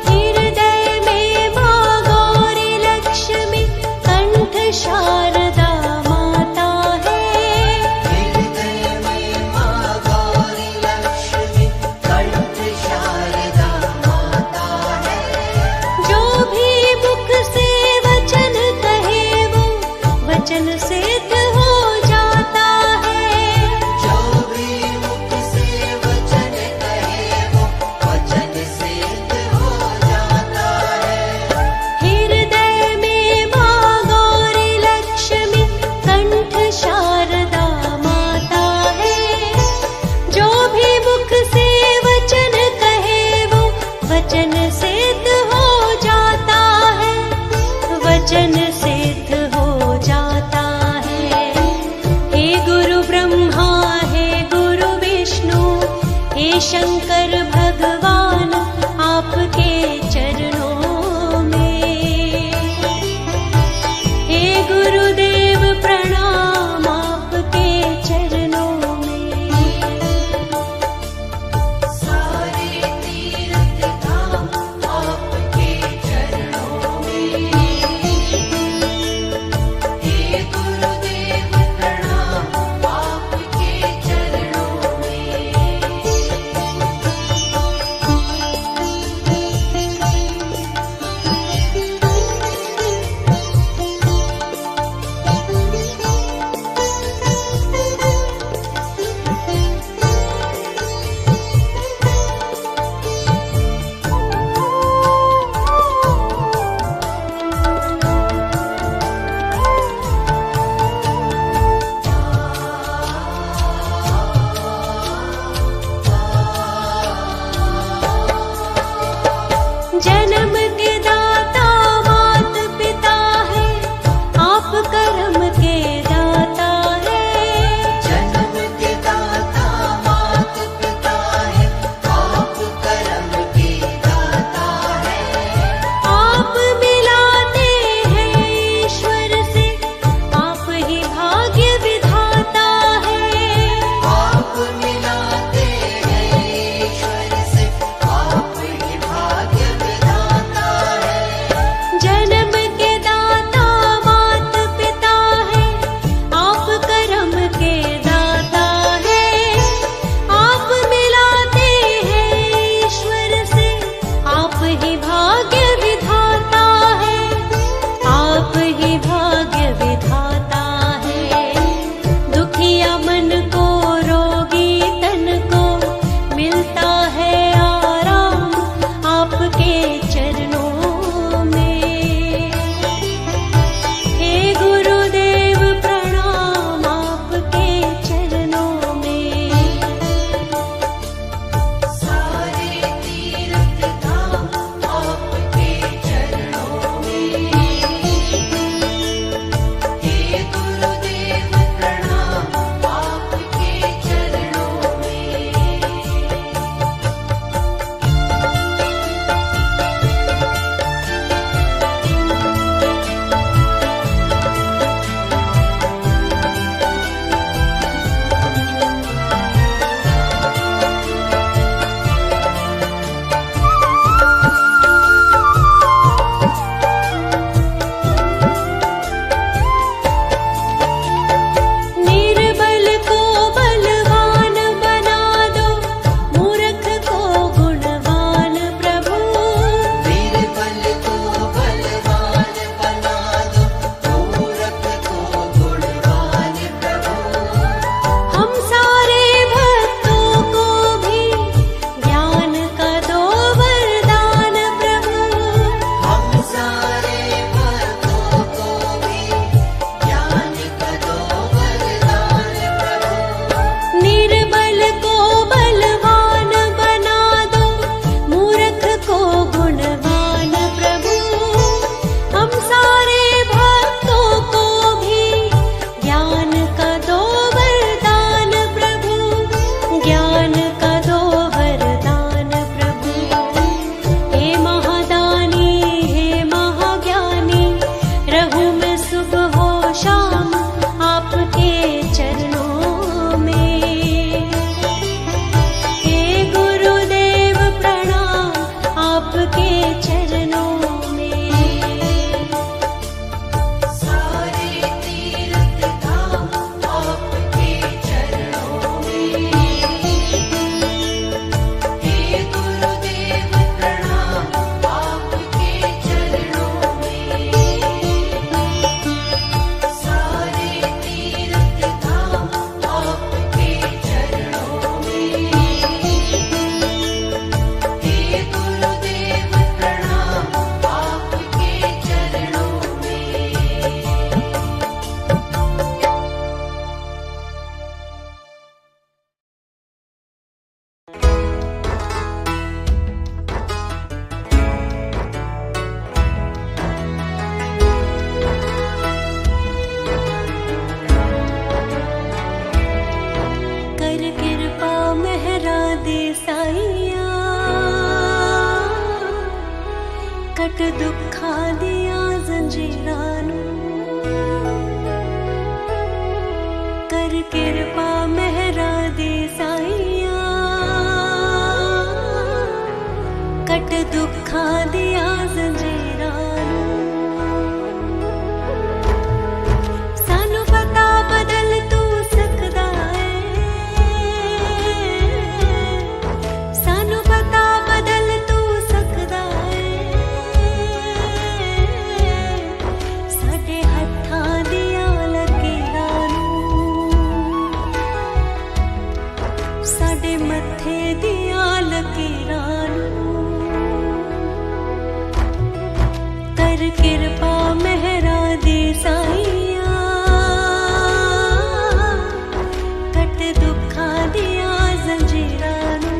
हृदय में माँ गौरी लक्ष्मी कंठ शारदा माता है। हृदय में माँ गौरी लक्ष्मी कंठ शारदा माता है। जो भी मुख से वचन कहे वो वचन सिद्ध हो जाता है। जो भी मुख से वचन कहे वो वचन सिद्ध हो जाता है। हृदय में माँ गौरी लक्ष्मी कंठ शारदा माता है। जो भी मुख से वचन कहे वो वचन सिद्ध हो जाता है। वचन सिद्ध हो जाता है। हे गुरु ब्रह्मा हे गुरु विष्णु हे शंकर भगवान आपके चरणों में। हे गुरुदेव प्रणाम आपके चरणों में। सारे तीर्थ धाम आपके चरणों में। हे गुरुदेव प्रणाम कट दुखां दियां जंजीरां नूं कर किरपा मेहरा दी साईया कट दुखां दियां जंजीरां नूं सानू पता बदल तू सकदा है सानू पता बदल तू सकदा है साडे हत्थां दियां लकीरां नूं साडे मत्थे दियां लकीरां नूं कर किरपा मेहरा दी साईया कट दुखां दियां जंजीरां नूं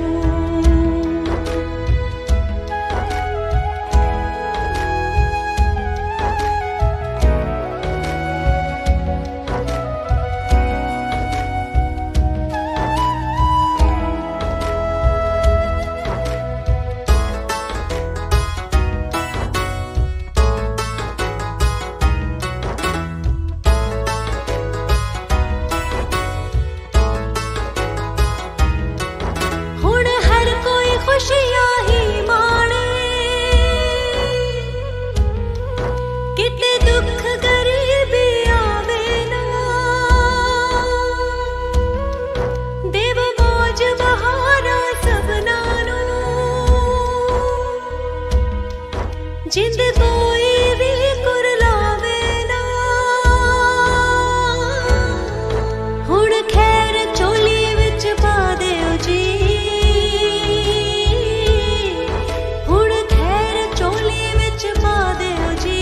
हुण हर कोई खुशियां ही माणे किते दुख गरीबी आवे ना देव मौज बहारा सबना नूं जिंद कोई भी कुरलावे ना हुण खैर चोली विच पा दिओ जी हुण खैर चोली विच पा दिओ जी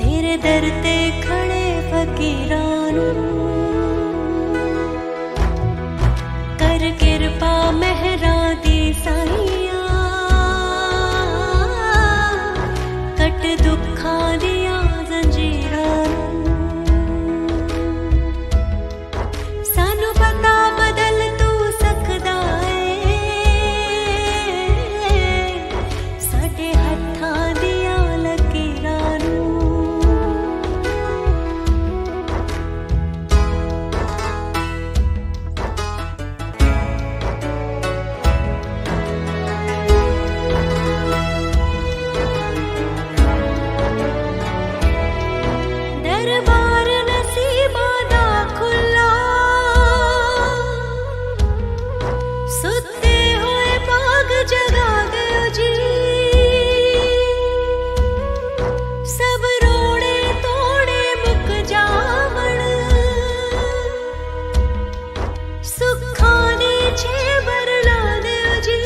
तेरे दर ते खड़े फकीरां नूं कर किरपा मेहरा दी साईया कट दुखां दियां जंजीरां नूं सानू पता बदल तू सकदा है साडे हत्थां दियां लकीरां नूं दरबार नसीबां दा खुला सुत्ते होए बाग जगा दिओ जी सब रोड़े तोड़े मुक जावण सुखां दी छेबर ला दिओ जी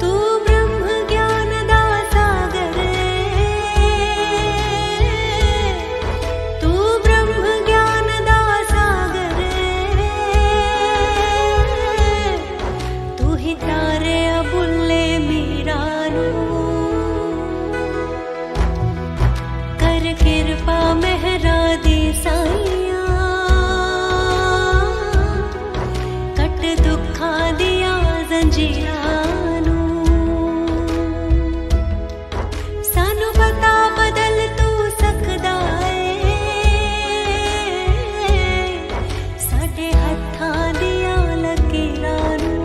तू ब्रह्म ज्ञान दा सागर तू ब्रह्म ज्ञान दा सागर तू ही तारे अबुल्ले मीरा नूं कर किरपा मेहरा दी साईया कट दुखां दियां जंजीरां नूं सानू पता बदल तू सकदा है साडे हत्थां दियां लकीरां नूं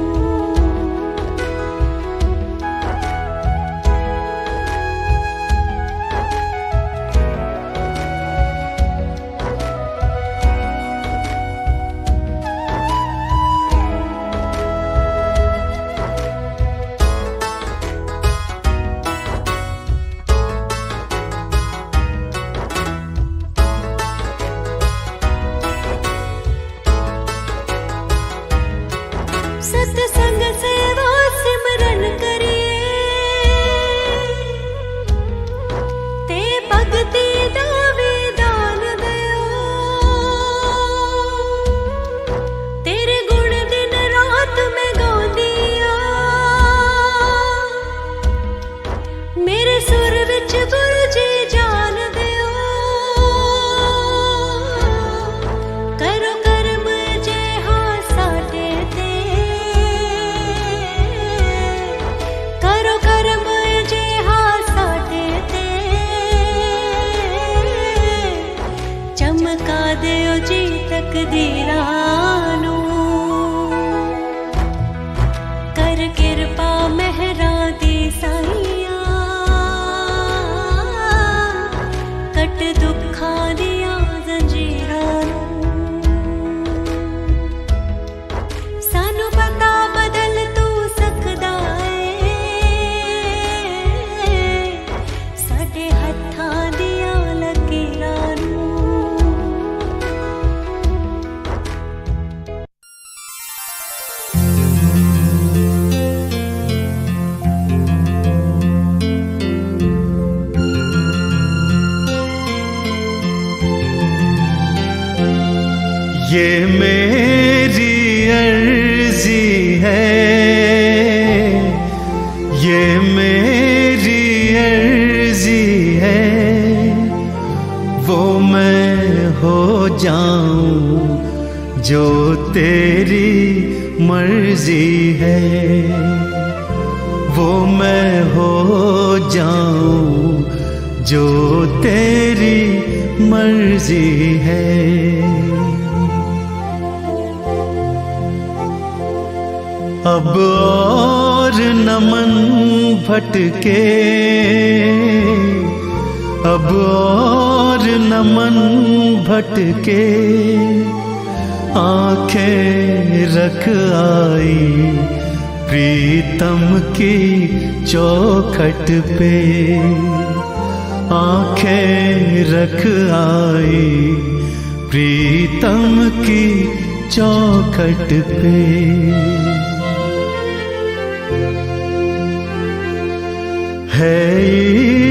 सत्संग सेवा सिमरन करिए ते भगती दा विधान दिओ तेरे गुण दिन रात मैं गाउंदी आ मेरे सुर विच गुरजी जान दिओ करो कर्म जे हां साडे ते दिलानू कर कृपा मेहरा दी साईया कट दुखा दिया जंजीरानू सानू पता बदल तू सकदा साडे हत्थां दिया लकीरां नू ये मेरी अर्जी है, ये मेरी अर्जी है, वो मैं हो जाऊं जो तेरी मर्जी है, वो मैं हो जाऊं जो तेरी मर्जी है। अब और न मन भटके, अब और न मन भटके, आंखें रख आई प्रीतम की चौखट पे, आंखें रख आई प्रीतम की चौखट पे। है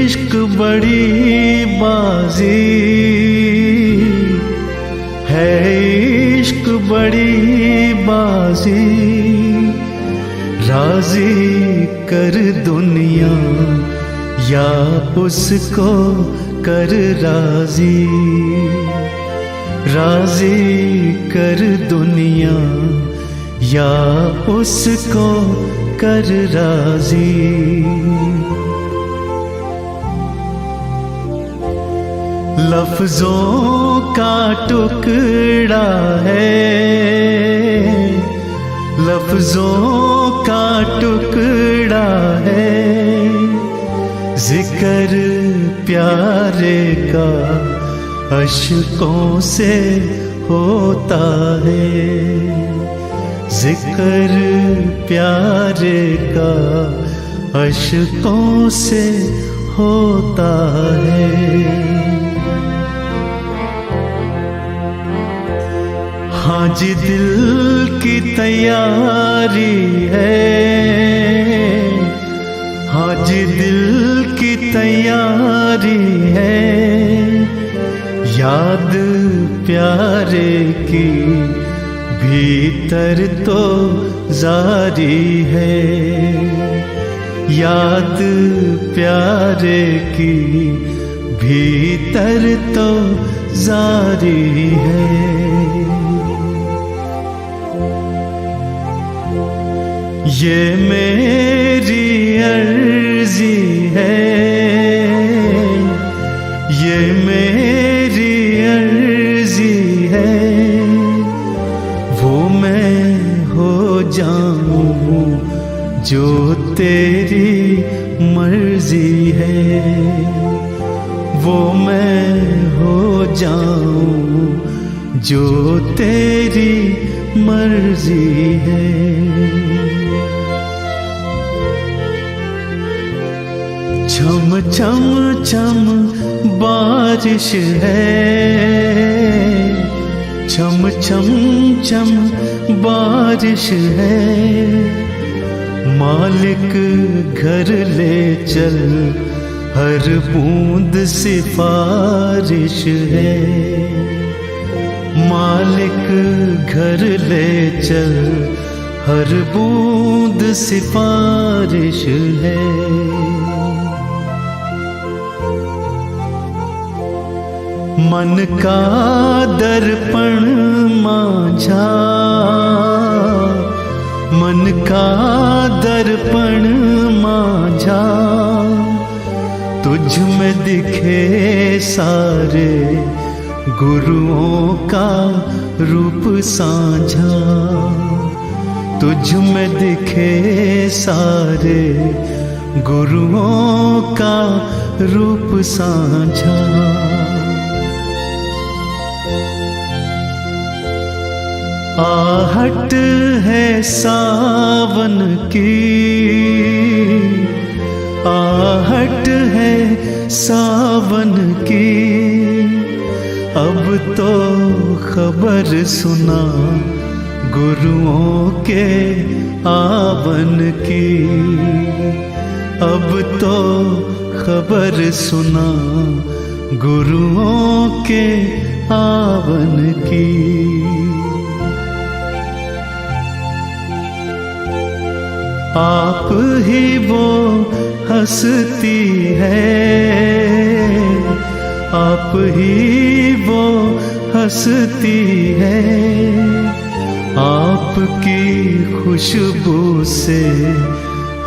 इश्क बड़ी बाजी, है इश्क बड़ी बाजी, राजी कर दुनिया या उसको कर राजी, राजी कर दुनिया या उसको कर राजी। लफ्जों का टुकड़ा है, लफ्जों का टुकड़ा है, जिक्र प्यारे का अश्कों से होता है, जिक्र प्यारे का अश्कों से होता है। हाँ जी दिल की तैयारी है, हाँ जी दिल की तैयारी है, याद प्यारे की भीतर तो जारी है, याद प्यारे की भीतर तो जारी है। ये मेरी अर्जी है, ये मेरी अर्जी है, वो मैं हो जाऊं जो तेरी मर्जी है, वो मैं हो जाऊं जो तेरी मर्जी है। छम छम छम बारिश है, छम छम छम बारिश है, मालिक घर ले चल हर बूंद सिफारिश है, मालिक घर ले चल हर बूंद सिफारिश है। मन का दर्पण मांझा, मन का दर्पण मांझा, तुझ में दिखे सारे गुरुओं का रूप साझा, तुझ में दिखे सारे गुरुओं का रूप साझा। आहट है सावन की, आहट है सावन की, अब तो खबर सुना गुरुओं के आवन की, अब तो खबर सुना गुरुओं के आवन की। आप ही वो हस्ती है, आप ही वो हस्ती है, आपकी खुशबू से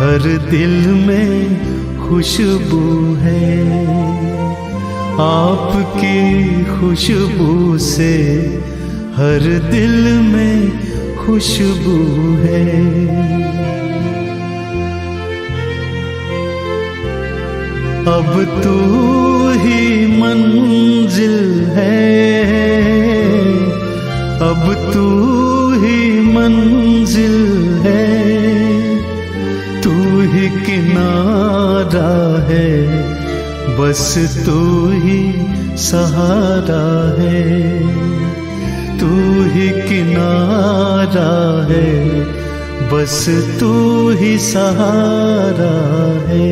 हर दिल में खुशबू है, आपकी खुशबू से हर दिल में खुशबू है। अब तू ही मंजिल है, अब तू ही मंजिल है, तू ही किनारा है, बस तू ही सहारा है, तू ही किनारा है, बस तू ही सहारा है।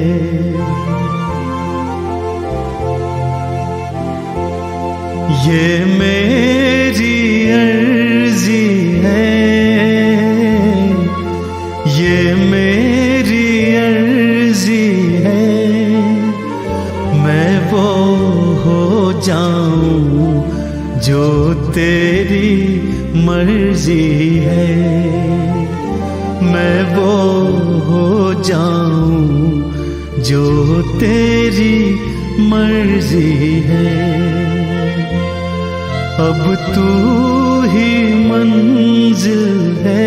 ये मेरी अर्जी है, ये मेरी अर्जी है, मैं वो हो जाऊं जो तेरी मर्जी है, मैं वो हो जाऊं जो तेरी मर्जी है। अब तू ही मंजिल है,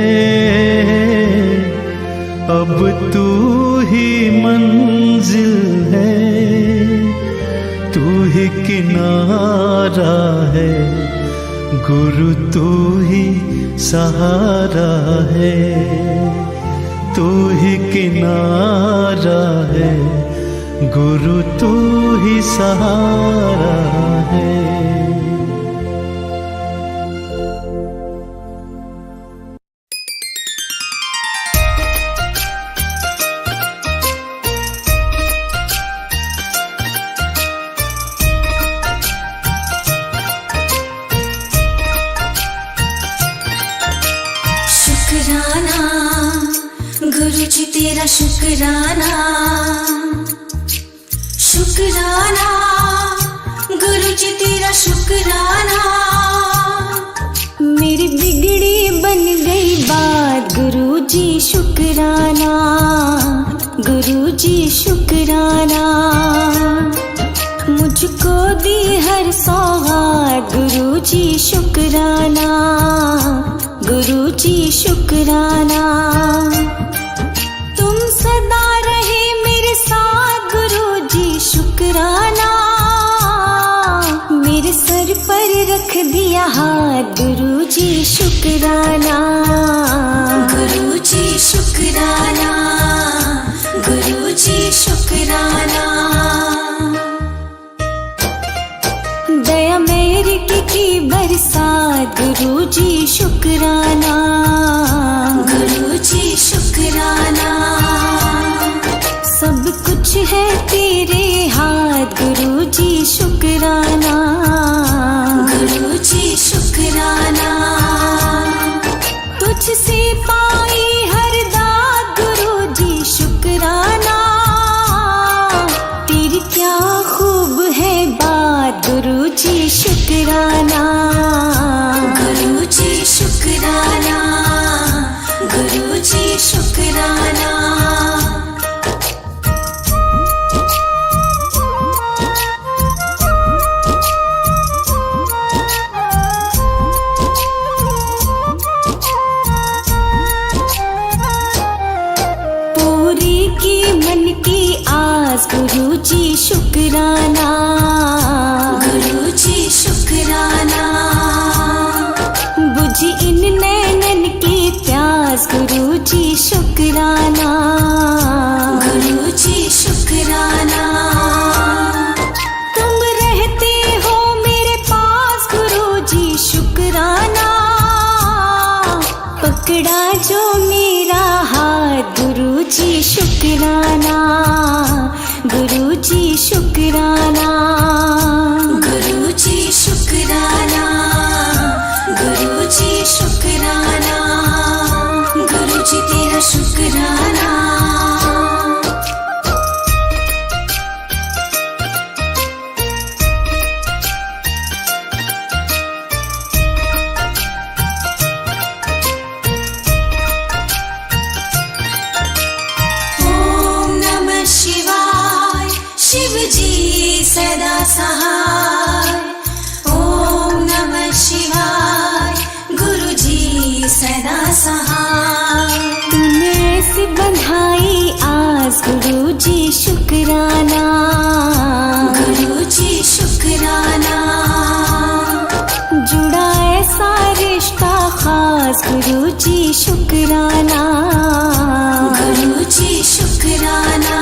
अब तू ही मंजिल है, तू ही किनारा है, गुरु तू ही सहारा है, तू ही किनारा है, गुरु तू ही सहारा है। गुरु जी तेरा शुक्राना, शुक्राना, गुरु जी तेरा शुक्राना। मेरी बिगड़ी बन गई बात, गुरु जी शुक्राना, गुरु जी शुक्राना। मुझको दी हर सौगात, गुरु जी शुक्राना, गुरु जी शुक्राना। तुम सदा रहे मेरे साथ, गुरु जी शुक्राना। मेरे सर पर रख दिया हाथ, गुरु जी शुक्राना, गुरु जी शुक्राना, गुरु जी शुक्राना। दया मेरी की बरसात, गुरु जी शुक्राना, गुरु जी शुक्राना। सब कुछ है तेरे हाथ, गुरु जी शुक्राना, गुरु जी शुक्राना। तुझसे पाई हर दात, गुरु जी शुक्राना। तेरी क्या खूब है बात, गुरु जी शुक्राना, गुरु जी शुक्राना। शुक्राना, गुरु जी शुक्राना। तुम रहते हो मेरे पास गुरु जी शुक्राना, पकड़ा जो मेरा हाथ गुरु जी शुक्राना, गुरु जी शुक्राना, गुरु जी शुक्राना, गुरु जी शुक्राना, गुरु जी तेरा शुक्राना। ओम नमः शिवाय, शिव जी सदा सहाय। ओम नमः शिवाय, गुरु जी सदा सहाय। तूने ऐसी बंधाई आस गुरु जी शुक्राना, गुरु जी शुक्राना। जुड़ा ऐसा रिश्ता खास गुरु जी शुक्राना, गुरु जी शुक्राना।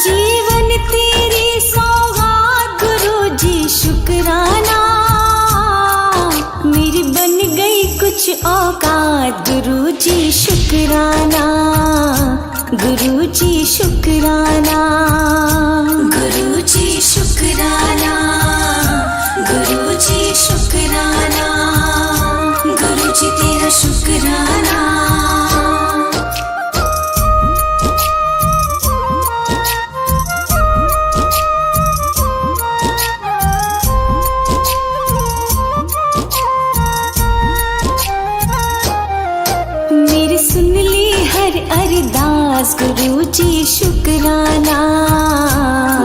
जीवन तेरी सौगात गुरु जी शुक्राना, मेरी बन गई कुछ औकात गुरु जी शुक्राना, गुरु जी शुक्राना, गुरु जी शुक्राना, गुरु जी शुक्राना, गुरु जी तेरा शुक्राना। मेरी सुन ली हर अरदास गुरु जी शुक्राना,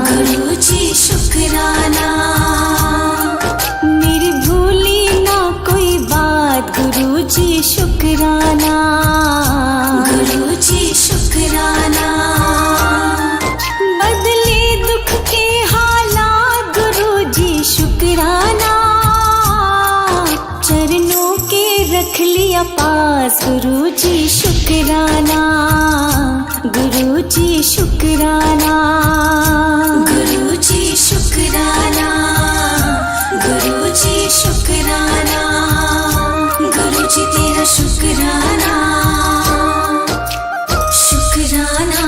गुरु जी शुक्राना। मेरी भूली ना कोई बात गुरु जी शुक्राना, गुरु जी शुक्राना। बदले दुख के हालात गुरु जी शुक्राना, चरणों के रख लिया पास गुरु जी शुक्राना, गुरु जी शुक्राना, गुरु जी शुक्राना, गुरु जी शुक्राना, गुरु जी तेरा शुक्राना। शुक्राना,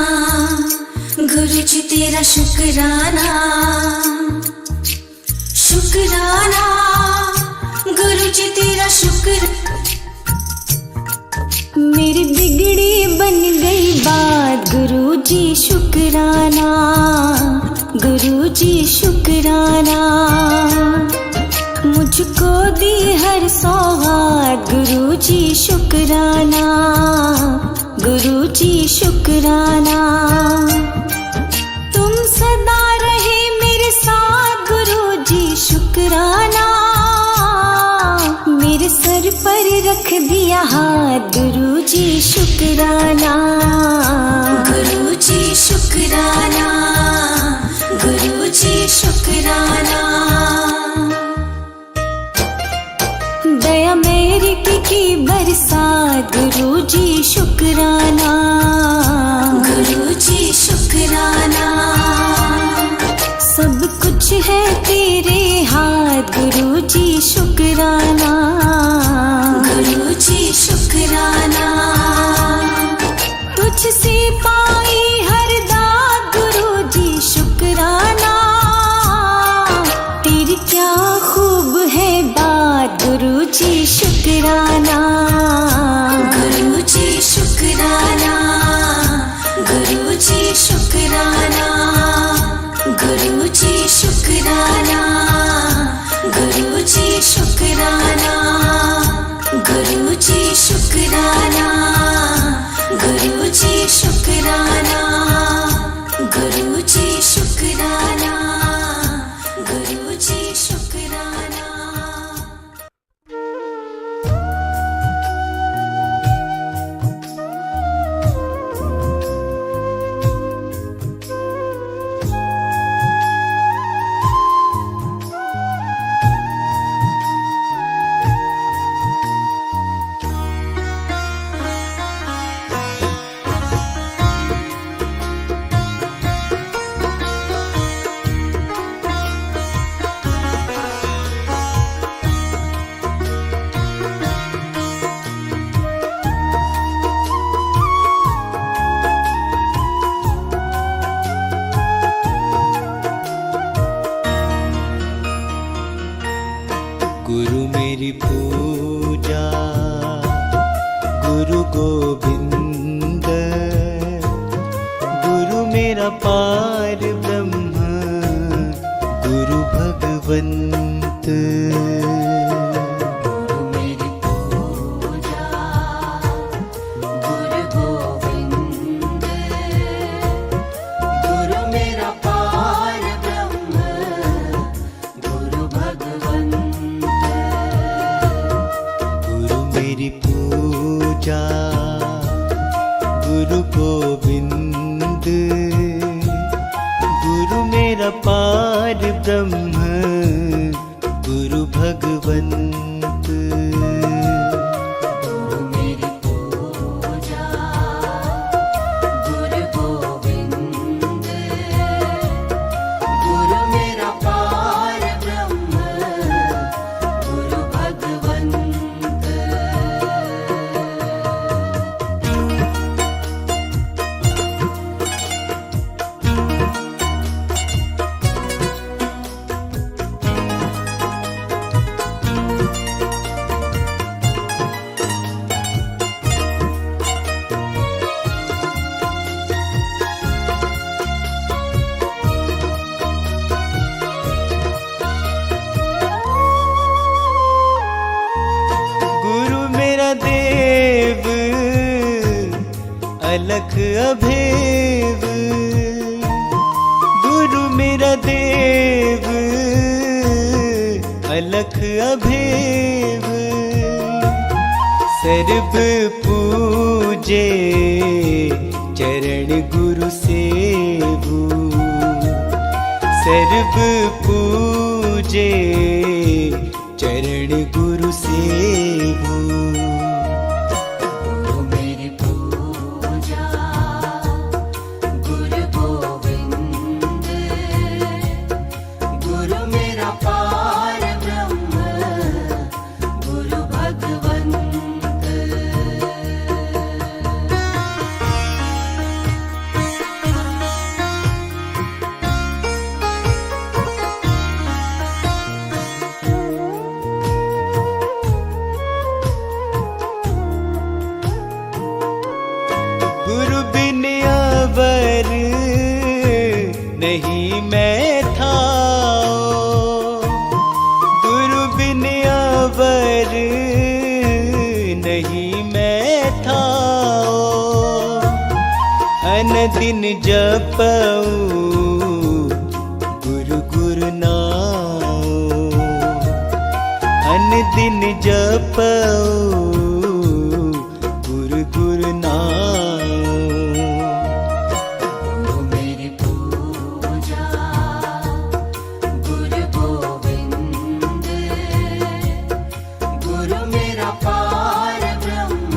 गुरु जी तेरा शुक्राना, शुक्राना, गुरु जी तेरा शुक्र। मेरी बिगड़ी बन गई बात गुरु जी शुक्राना, गुरु जी शुक्राना। मुझको दी हर सौगात गुरु जी शुक्राना, गुरु जी शुक्राना। तुम सदा रहे मेरे साथ गुरु जी शुक्राना, मेरे सर पर रख दिया हाथ गुरु जी शुक्राना, गुरु जी शुक्राना, गुरु जी शुक्राना। दया मेरी की बरसात गुरु जी शुक्राना, गुरु जी शुक्राना। सब कुछ है तेरे हाथ गुरु जी शुक्राना, गुरु जी शुक्राना। तुझसे पाई हर दात गुरु जी शुक्राना, तेरी क्या खूब है बात गुरु जी शुक्राना, गुरु जी शुक्राना, गुरु जी शुक्राना, गुरु जी शुक्राना, गुरु जी शुक्राना, गुरु जी शुक्राना, गुरु जी शुक्राना, गुरु जी शुक्राना, गुरु जी शुक्राना। मेरी पूजा गुरु गोविंद, गुरु मेरा पार ब्रह्म, गुरु भगवंत। गुरु मेरी पूजा गुरु गोविंद, गुरु मेरा पार ब्रह्म, गुरु भगवंत। गुरु मेरी पूजा गुरु गोविंद, गुरु मेरा पार ब्रह्म, गुरु भगवंत। गुरु मेरी पूजा गुरु गोविंद, गुरु मेरा पार ब्रह्म, गुरु भगवंत। गुरु मेरा देव अलख अभेव, गुरु मेरा देव अलख अभेव। सर्व पूजे चरण गुरु सेवु, सर्व पूजे चरण गुरु सेवु। गुरु मेरी पूजा गुरु गोविंद, गुरु मेरा पार ब्रह्म, गुरु भगवंत। गुरु बिन अवर नहीं मैं थाओ, गुरु बिन अवर नहीं मैं थाओ। अनदिन जपऊं गुरु गुरु नाम, अनदिन जपऊं गुरु गुरु नाम। गुरु मेरी पूजा गुरु गोविंद, गुरु मेरा पार ब्रह्म,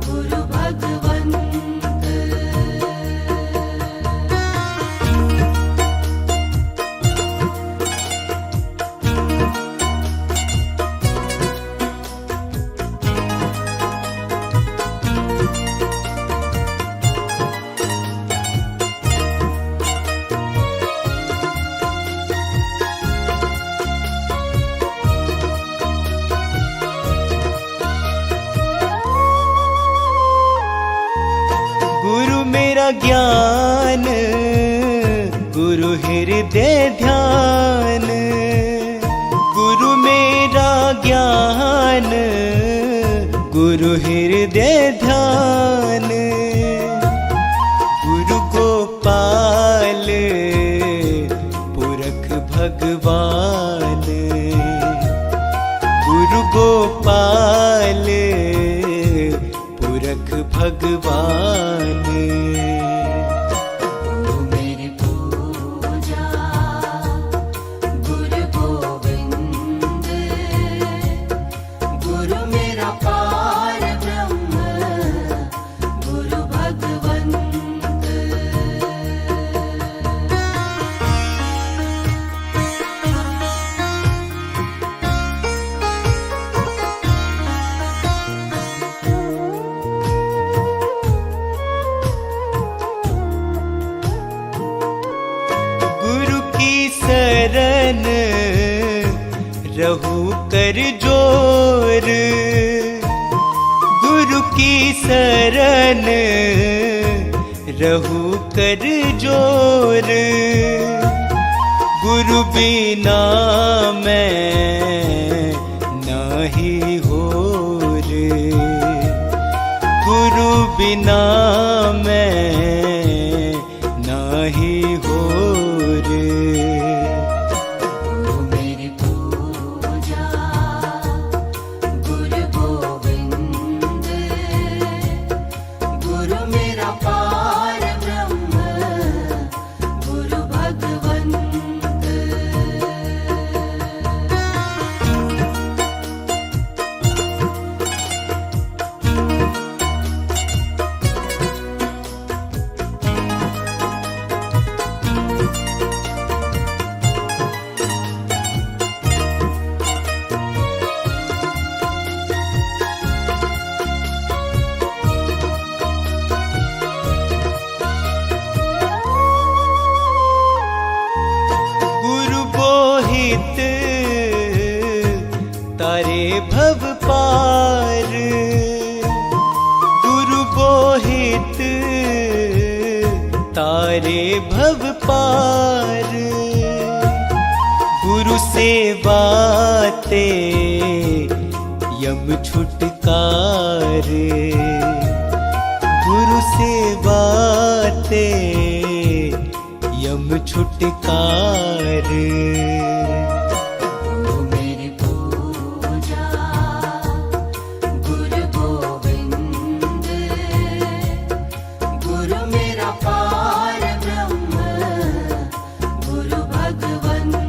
गुरु भगवंत। गुरु मेरा ज्ञान गुरु हृदय ध्यान, गुरु मेरा ज्ञान गुरु हृदय ध्यान। गुरु गोपाल पुरख भगवान, गुरु गोपाल पुरख भगवान। गुरु मेरी पूजा गुरु गोविंद, गुरु मेरा पार ब्रह्म, गुरु भगवंत। रहू कर जोर, गुरु की शरण रहू कर जोर। गुरु बिना मैं नाही होर, गुरु बिना मैं नाही होर। गुरु मेरी पूजा गुरु गोविंद, गुरु मेरा पार ब्रह्म गुरु भगवंत। गुरु बोहित तारे भव पार, गुरु बोहित तारे भव पार। गुरु सेवाते यम छुटकार, गुरु सेवाते यम छुटकार। गुरु मेरी पूजा गुरु गोविंद, गुरु मेरा पार ब्रह्म गुरु भगवंत।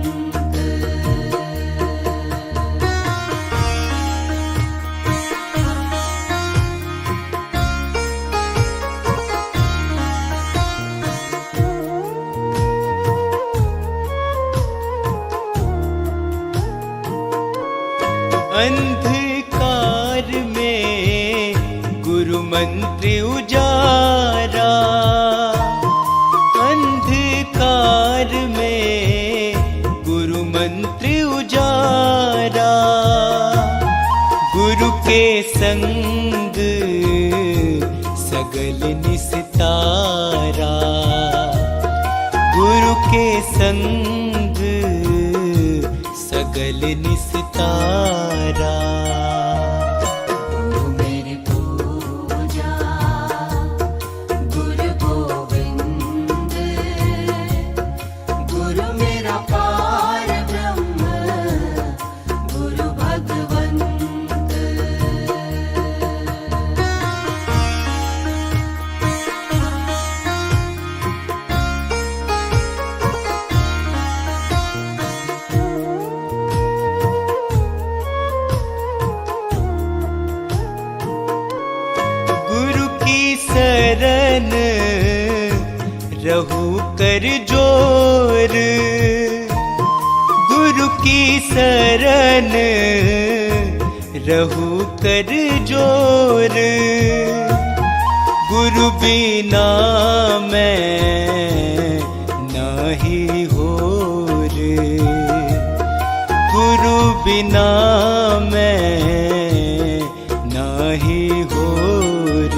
अंधकार में गुरु मंत्र उजारा, अंधकार में गुरु मंत्र उजारा। गुरु के संग सगल निस्तारा, गुरु के संग सगल निस्तारा। गुरु मेरी पूजा गुरु गोविंद, गुरु मेरा पार ब्रह्म गुरु भगवंत। गुरु की शरण रहू कर जोर, गुरु की शरण रहू कर जोर। गुरु बिना मैं नाही होर, गुरु बिना मैं नाही होर।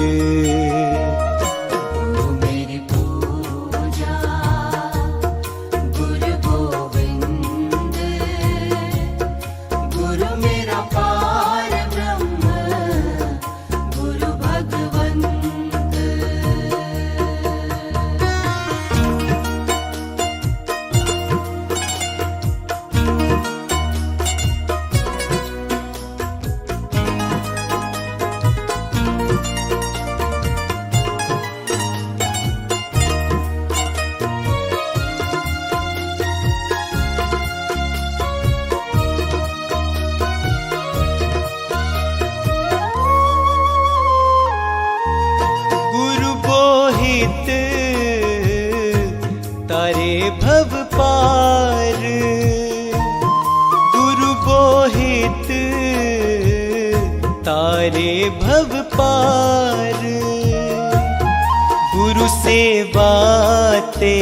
गुरु मेरी पूजा गुरु गोविंद, गुरु मेरा पार ब्रह्म गुरु भगवंत। गुरु बोहित तारे भव पार, गुरु बोहित तारे भव पार। गुरु सेवाते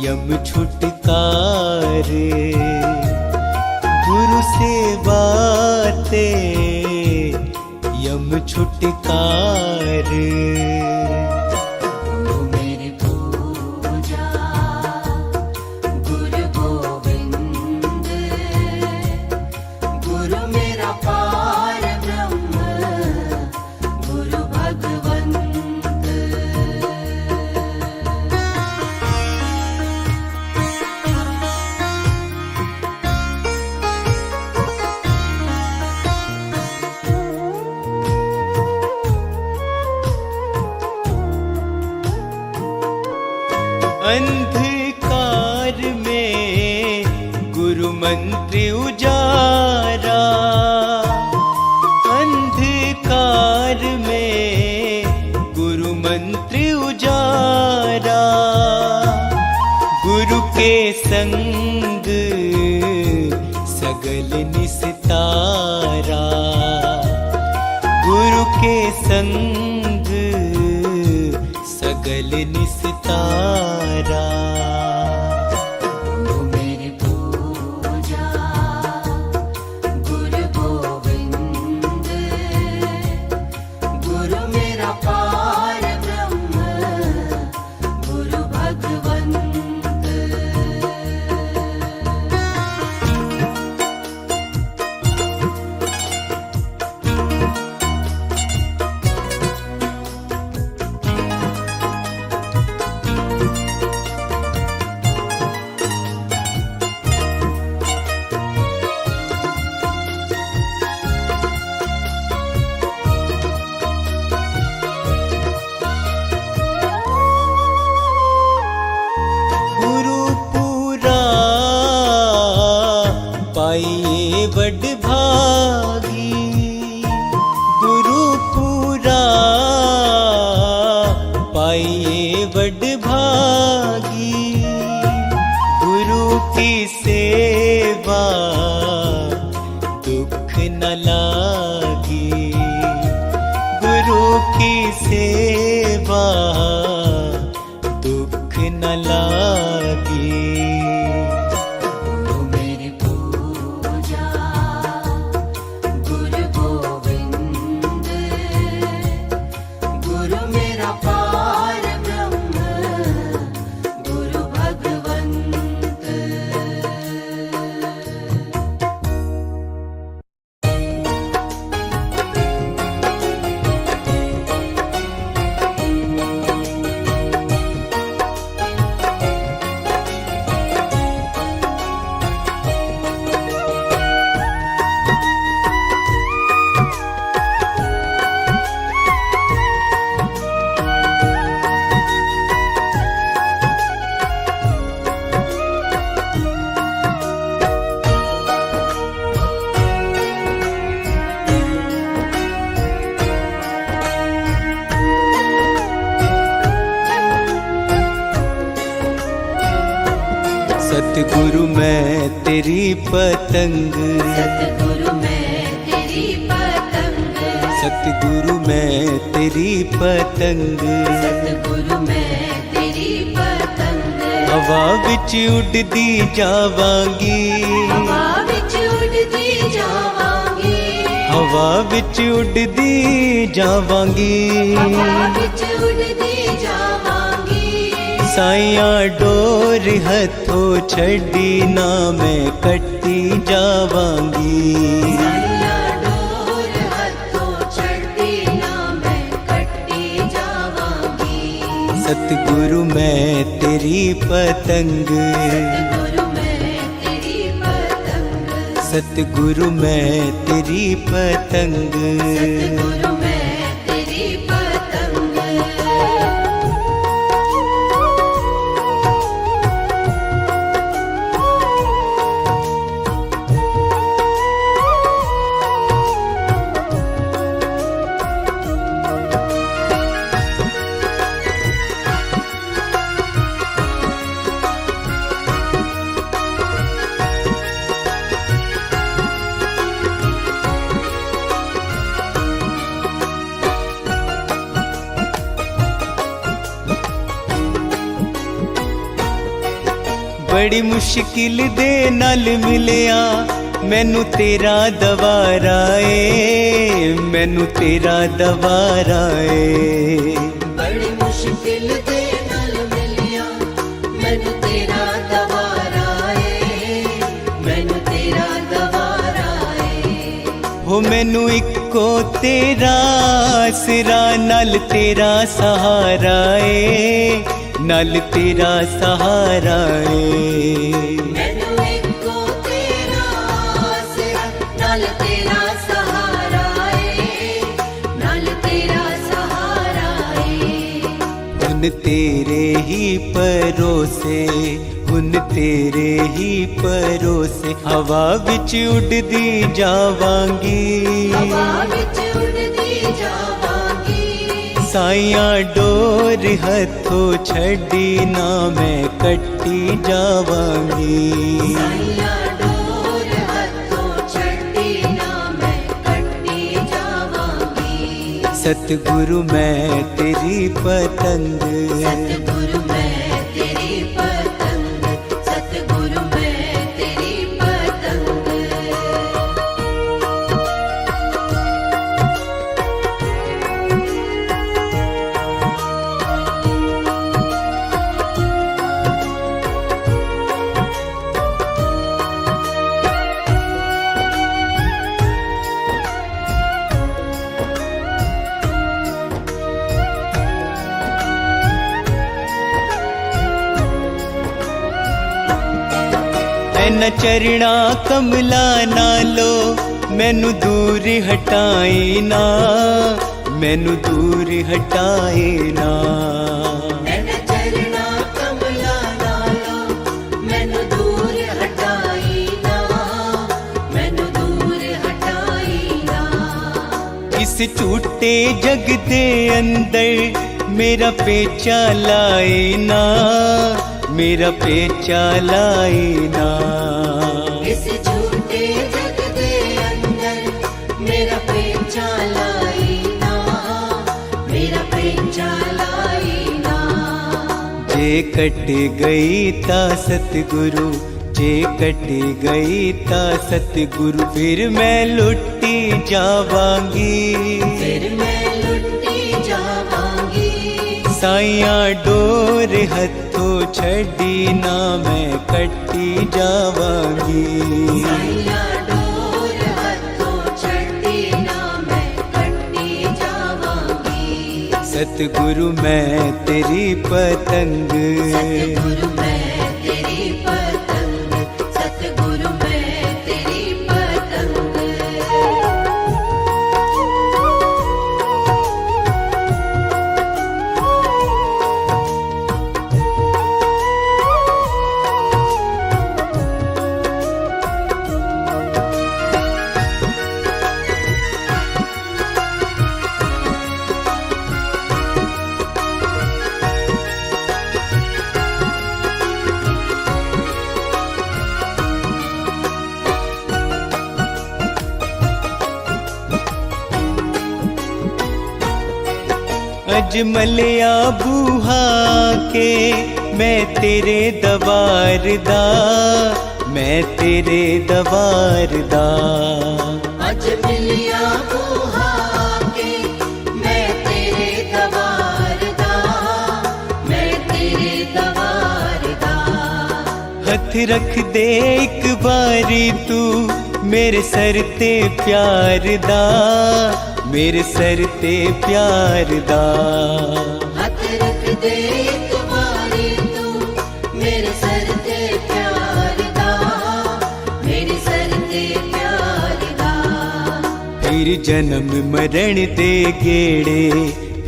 यम छुटकार, गुरु सेवा ते यम छुटकार। गुरु मेरी पूजा गुरु गोविंद, गुरु मेरा पार ब्रह्म गुरु भगवंत। अंधकार में गुरु मंत्र उजारा, अंधकार में गुरु मंत्र उजारा। गुरु के संग सगल निस्तारा, गुरु के संग सगल निस्तारा। गुरु मेरी पूजा गुरु गोविंद, गुरु मेरा पार ब्रह्म गुरु भगवंत। गुरु पूरा पाइए बड़ भागी, गुरु पूरा पाइए बड़ भागी। गुरु की सेवा दुख न लागी, गुरु की सेवा दुख न लागी। गुरु मेरी पूजा गुरु गोविंद, गुरु मेरा पार ब्रह्म गुरु भगवंत। सतगुरु मैं तेरी पतंग, सतगुरु मैं तेरी पतंग, सतगुरु मैं तेरी पतंग। सतगुरु मैं तेरी पतंग। हवा विच उड़दी जावांगी, हवा विच उड़दी जावांगी, हवा विच उड़दी जावांगी। हवा विच उड़दी जावांगी। साइया डोर हथों छड़ी ना मैं कट्टी जावांगी। साइया डोर हथों छड़ी ना मैं कट्टी जावांगी। सतगुरु मैं तेरी पतंग, सतगुरु मैं तेरी पतंग, सतगुरु मैं तेरी पतंग। सतगुरु मैं तेरी पतंग। बड़ी मुश्किल दे नाल मिलिया मैनू तेरा दवारा ए, मैनू तेरा दवारा ए। बड़ी मुश्किल दे नाल मिलिया मैनू तेरा दवारा ए, मैनू तेरा दवारा ए। हो मैनू इक्को तेरा आसरा, नाल तेरा सहारा ए, नाल तेरा सहारा ए। मैनू इक्को तेरा आसरा, नाल तेरा सहारा ए, नाल तेरा सहारा ए। हुन तेरे ही परोसे, हुन तेरे ही परोसे, हवा विच उड़दी जावांगी, हवा विच उड़दी जावांगी। साइयां डोर हथों छड़ी ना मैं कट्टी जावांगी। साइयां डोर हथों छड्डी ना मैं कट्टी जावांगी। सतगुरु मैं तेरी पतंग, सतगुरु मैं तेरी पतंग, सतगुरु मैं तेरी पतंग। न चरणा कमला नालो मैनू दूर हटाई ना, मैनू दूर हटाए ना। मैंने चरना कमला नालो मैनू दूर हटाई ना, मैनू दूर हटाई ना। इस झूठे जग दे अंदर मेरा पेचा लाए ना, मेरा पेचा लाए ना। इस झूठे जग दे अंदर मेरा पेचा लाई ना, मेरा पेचा लाई ना। जे कट गई ता सतगुरु, जे कट गई ता सतगुरु, फिर मैं लुटी जावांगी, फिर मैं लुटी जावांगी। साइयां डोर हथों छड़ी ना मैं कट्टी जावांगी। साइयां डोर हथों छड्डी ना मैं कट्टी जावांगी। सतगुरु मैं तेरी पतंग, सतगुरु मैं तेरी पतंग, सतगुरु मैं तेरी पतंग। अजमलिया बूहा के मैं तेरे दवार दा, मैं तेरे दवार दा। अज मिलिया बूहा के मैं तेरे दवार दा, मैं तेरे दवार दा। हथ रख दे एक बारी तू मेरे सर ते प्यार दा, मेरे सर ते प्यार दा। हथ रख दे एक बारी तू मेरे सर ते प्यार दा, मेरे सर ते प्यार दा। फिर जन्म मरण दे गेड़े,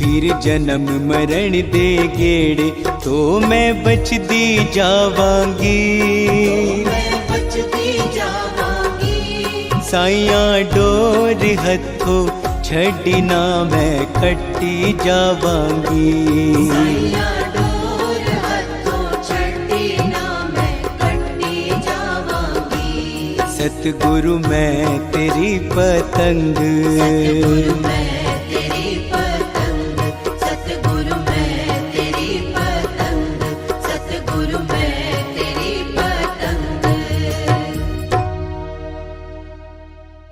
फिर जन्म मरण दे गेड़े, तो मैं बचदी जावांगी, मैं बचती जावांगी। साइयां डोर हथों छड़ी ना मैं कट्टी जावांगी। साइयां डोर हथों छड्डी ना मैं कट्टी जावांगी। सतगुरु मैं तेरी पतंग, सतगुरु